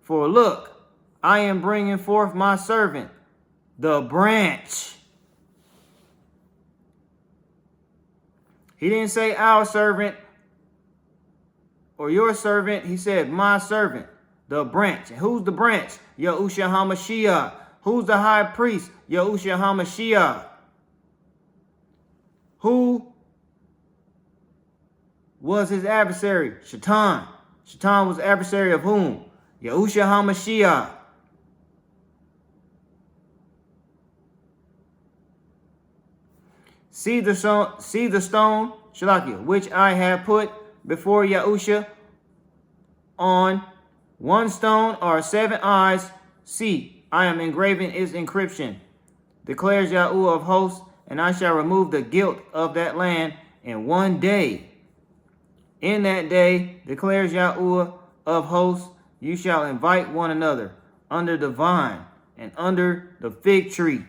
For look, I am bringing forth my servant, the branch. He didn't say our servant or your servant. He said my servant, the branch. And who's the branch? Yahusha HaMashiach. Who's the high priest? Yahusha HaMashiach. Who was his adversary? Shaitan. Shaitan was the adversary of whom? Yahusha HaMashiach. See the stone, Shalakia, which I have put before Yahusha. On one stone are 7 eyes. See, I am engraving its inscription, declares Yahuah of hosts, and I shall remove the guilt of that land in one day. In that day, declares Yahuah of hosts, you shall invite one another under the vine and under the fig tree.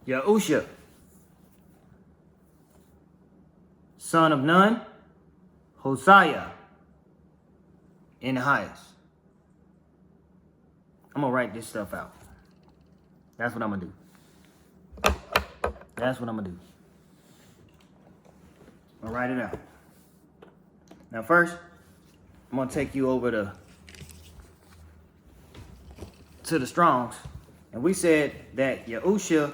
Yahusha, son of Nun, Hosea in the highest. I'm going to write this stuff out. That's what I'm going to do. That's what I'm going to do. I'm going to write it out. Now first, I'm going to take you over to the Strongs. And we said that Yahusha,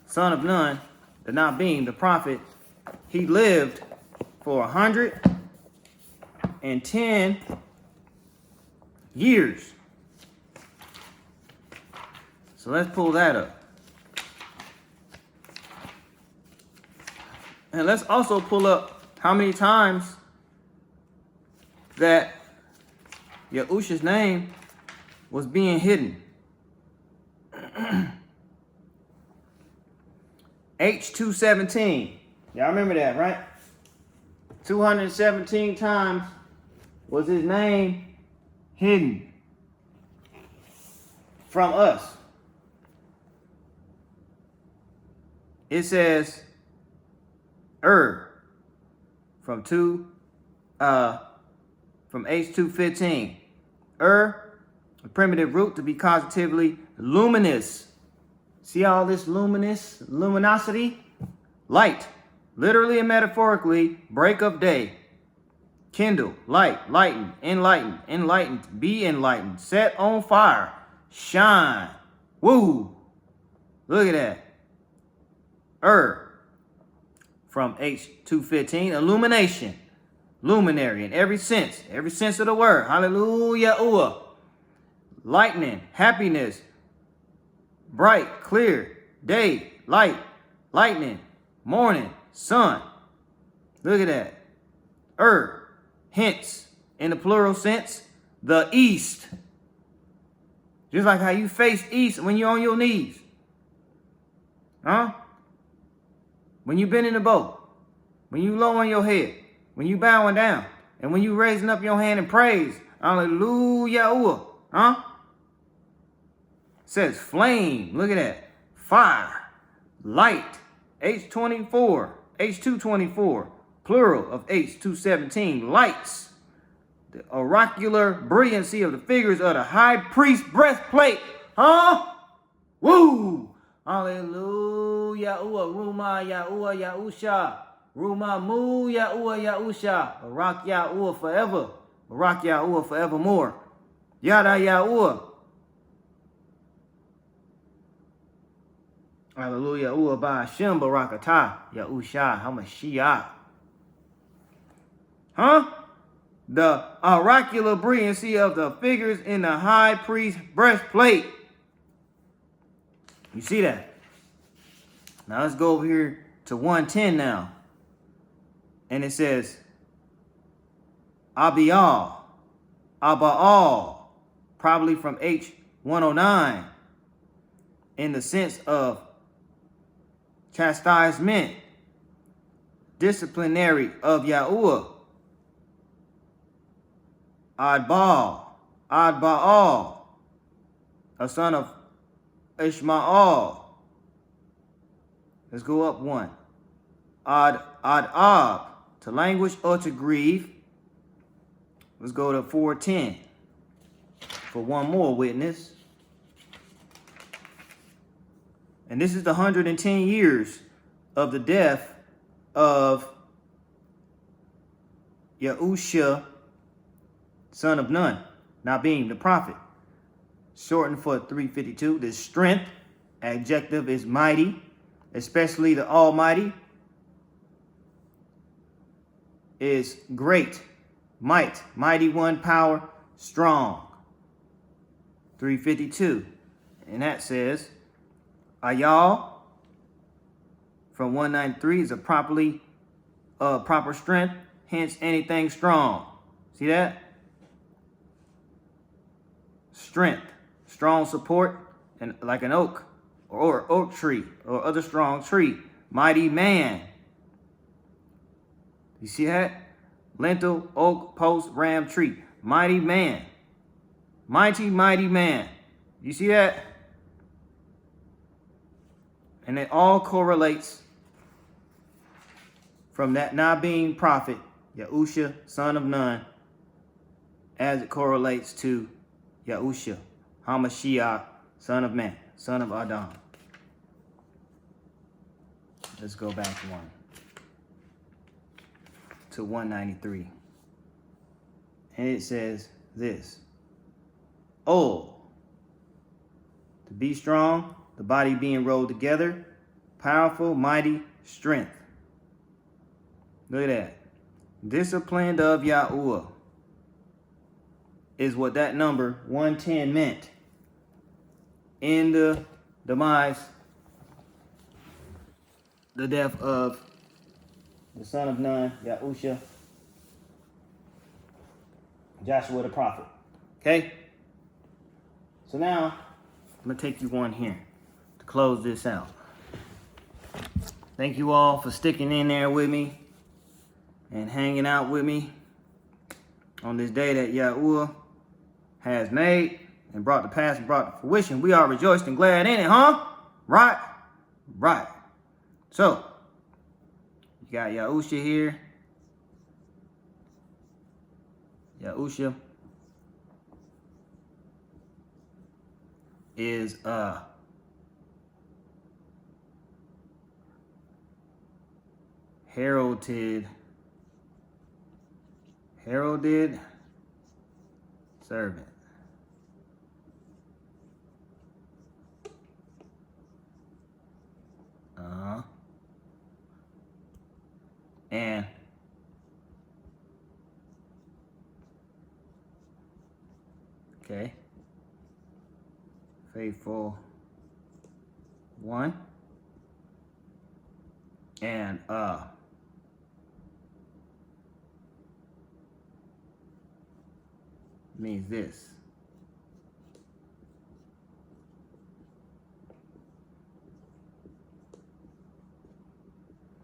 son of Nun, the not being the prophet, he lived for 110 years. So let's pull that up. And let's also pull up how many times that Yahusha's name was being hidden. H217. Y'all remember that, right? 217 times was his name hidden from us. It says from H215. A primitive root to be causatively luminous. See all this luminosity? Light. Literally and metaphorically, break of day. Kindle, light, lighten, enlightened, be enlightened, set on fire, shine. Woo! Look at that. From H215, illumination, luminary in every sense of the word. Hallelujah. Lightning, happiness, bright, clear, day, light, lightning, morning, sun. Look at that. Hence, in the plural sense, the east. Just like how you face east when you're on your knees. Huh? When you bend in the boat. When you low on your head. When you bowing down. And when you raising up your hand in praise. Hallelujah. Huh? It says flame. Look at that. Fire. Light. H224. Plural of H217. Lights. The oracular brilliancy of the figures of the high priest breastplate. Huh? Woo! Hallelujah. Ruma Yahuah Yahusha. Ruma Mu Yahuah Yahusha. Barak Yahuah forever. Barak Yahuah forevermore. Yada Yahuah. Hallelujah. Ba Hashem Barakatah. Yahusha HaMashiach. Huh? The oracular brilliancy of the figures in the high priest breastplate. You see that? Now let's go over here to 110 now. And it says, Abiyal, probably from H109, in the sense of chastisement, disciplinary of Yahuah. Adbaal, a son of Ishmael. Let's go up one. Ad-ab, to languish or to grieve. Let's go to 410 for one more witness. And this is the 110 years of the death of Yahusha, son of Nun, not being the prophet. Shortened for 352. The strength, adjective, is mighty, especially the Almighty. is great, might, mighty one, power, strong. 352. And that says, Ayah from 193 is a proper strength, hence anything strong. See that? Strength, strong support, and like an oak or oak tree or other strong tree. Mighty man. You see that? Lentil, oak, post, ram, tree. Mighty man. Mighty man. You see that? And it all correlates from that not being prophet, Yahusha, son of Nun, as it correlates to Yahusha, Hamashiach, son of man, son of Adam. Let's go back one to 193. And it says this. Oh, to be strong, the body being rolled together, powerful, mighty, strength. Look at that. Disciplined of Yahuah is what that number 110 meant in the demise, the death of the son of Nun, Yahusha, Joshua the prophet. Okay? So now, I'm going to take you one here to close this out. Thank you all for sticking in there with me and hanging out with me on this day that Yahuah has made and brought to pass and brought to fruition. We are rejoiced and glad in it, huh? Right? Right. So, you got Yahusha here. Yahusha is heralded servant. And okay, faithful one, and means this.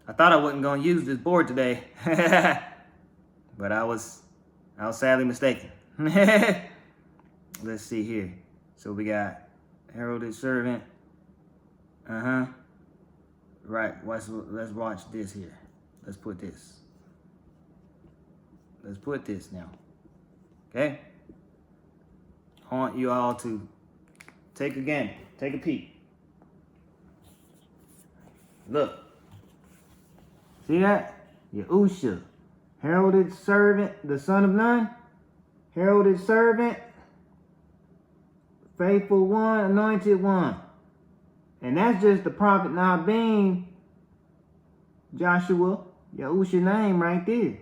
I thought I wasn't going to use this board today, but I was sadly mistaken. Let's see here. So we got heralded servant. Right. Let's watch this here. Let's put this. Let's put this now. Okay. I want you all to take a peek. Look. See that? Yahusha, heralded servant, the son of Nun, heralded servant, faithful one, anointed one. And that's just the prophet now being Joshua, Yahusha's name right there.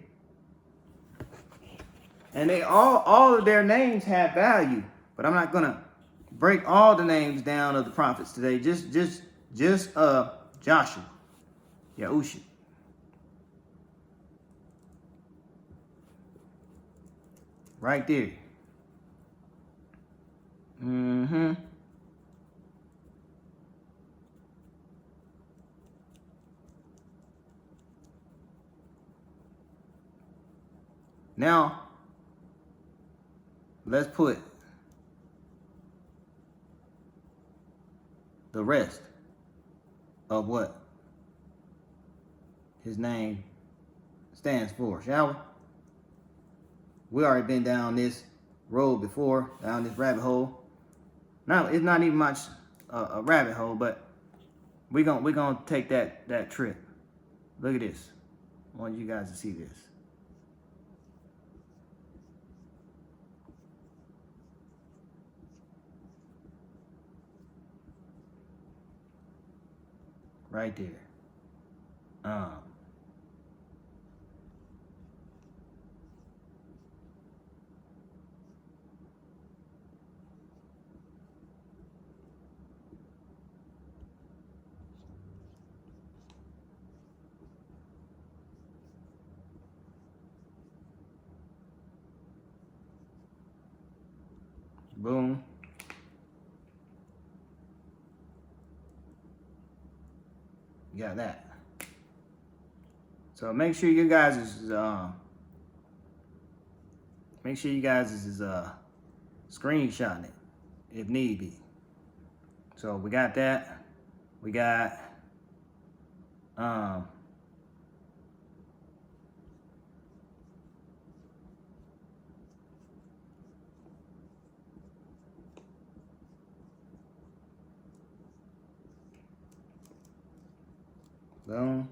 And they all of their names have value, but I'm not gonna break all the names down of the prophets today. Just Joshua, Yahusha. Right there. Now, let's put the rest of what his name stands for, shall we? We already been down this road before, down this rabbit hole. Now, it's not even much a rabbit hole, but we're gonna take that trip. Look at this. I want you guys to see this. Right there. Boom. You got that. So make sure you guys is screenshotting it if need be. So we got that. We got boom.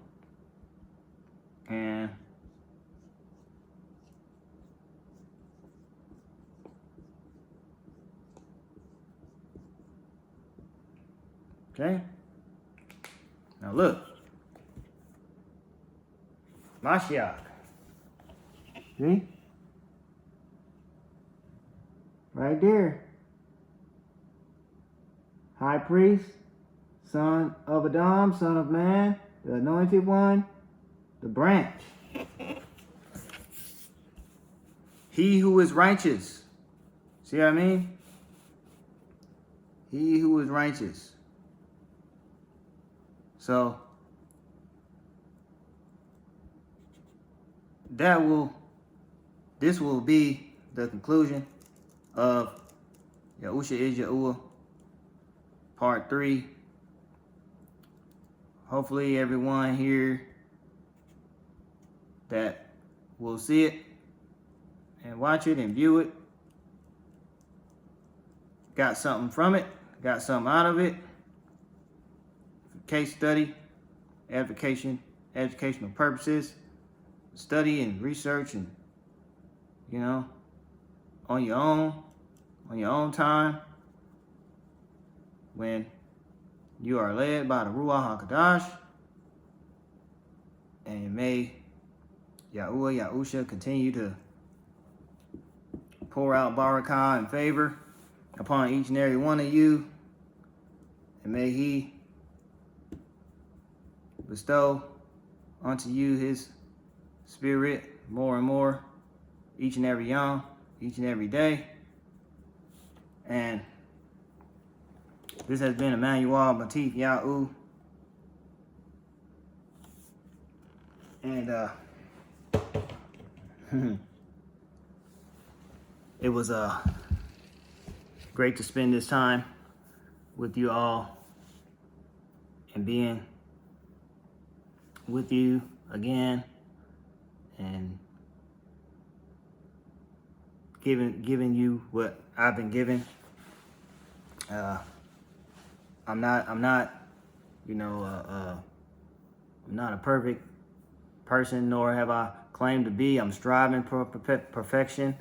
And okay. Now look. Mashiach. See? Right there. High priest, son of Adam, son of man, the anointed one, the branch. He who is righteous. See what I mean? He who is righteous. So this will be the conclusion of Yahusha is Yahuah Part 3. Hopefully everyone here that will see it and watch it and view it got something from it, got something out of it. Case study, educational purposes, study and research, and on your own time, when you are led by the Ruach HaKodesh. And may Yahuah, Yahusha continue to pour out barakah and favor upon each and every one of you. And may he bestow unto you his spirit more and more each and every yom, each and every day. And this has been Emmanuel Matif Yahu. And it was great to spend this time with you all and being with you again and giving you what I've been given. I'm not I'm not a perfect person, nor have I claimed to be. I'm striving for perfection.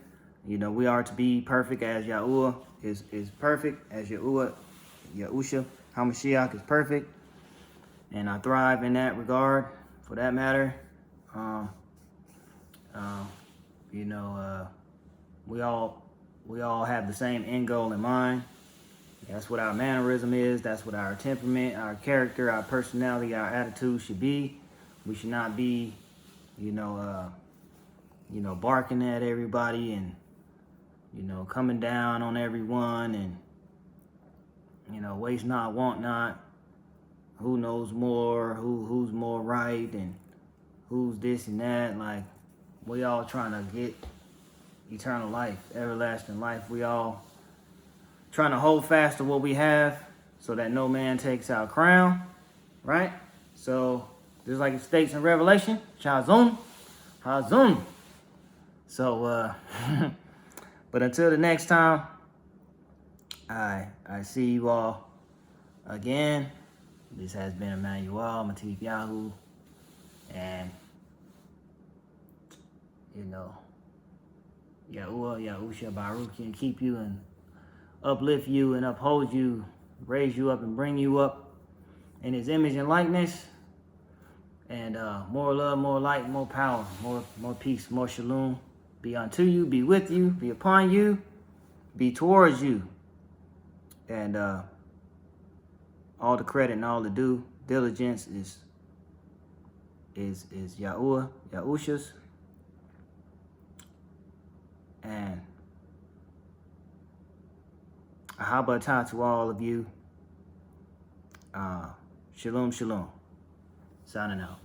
We are to be perfect as Yahuah is perfect, as Yahusha HaMashiach is perfect, and I thrive in that regard. For that matter, we all have the same end goal in mind. That's what our mannerism is. That's what our temperament, our character, our personality, our attitude should be. We should not be, barking at everybody and, coming down on everyone and, waste not, want not. Who knows more? Who's more right? And who's this and that? Like, we all trying to get eternal life, everlasting life. We all trying to hold fast to what we have so that no man takes our crown, right? So just like it states in Revelation, Chazun, Hazun. So, but until the next time, I see you all again. This has been Emmanuel Matif Yahu, and Yahuah, Yahusha, Baruch can keep you and uplift you and uphold you, raise you up and bring you up in his image and likeness. And more love, more light, more power, more peace, more shalom be unto you, be with you, be upon you, be towards you. And all the credit and all the due diligence is Yahuah, Yahusha's. And Ahabata to all of you. Shalom, shalom. Signing out.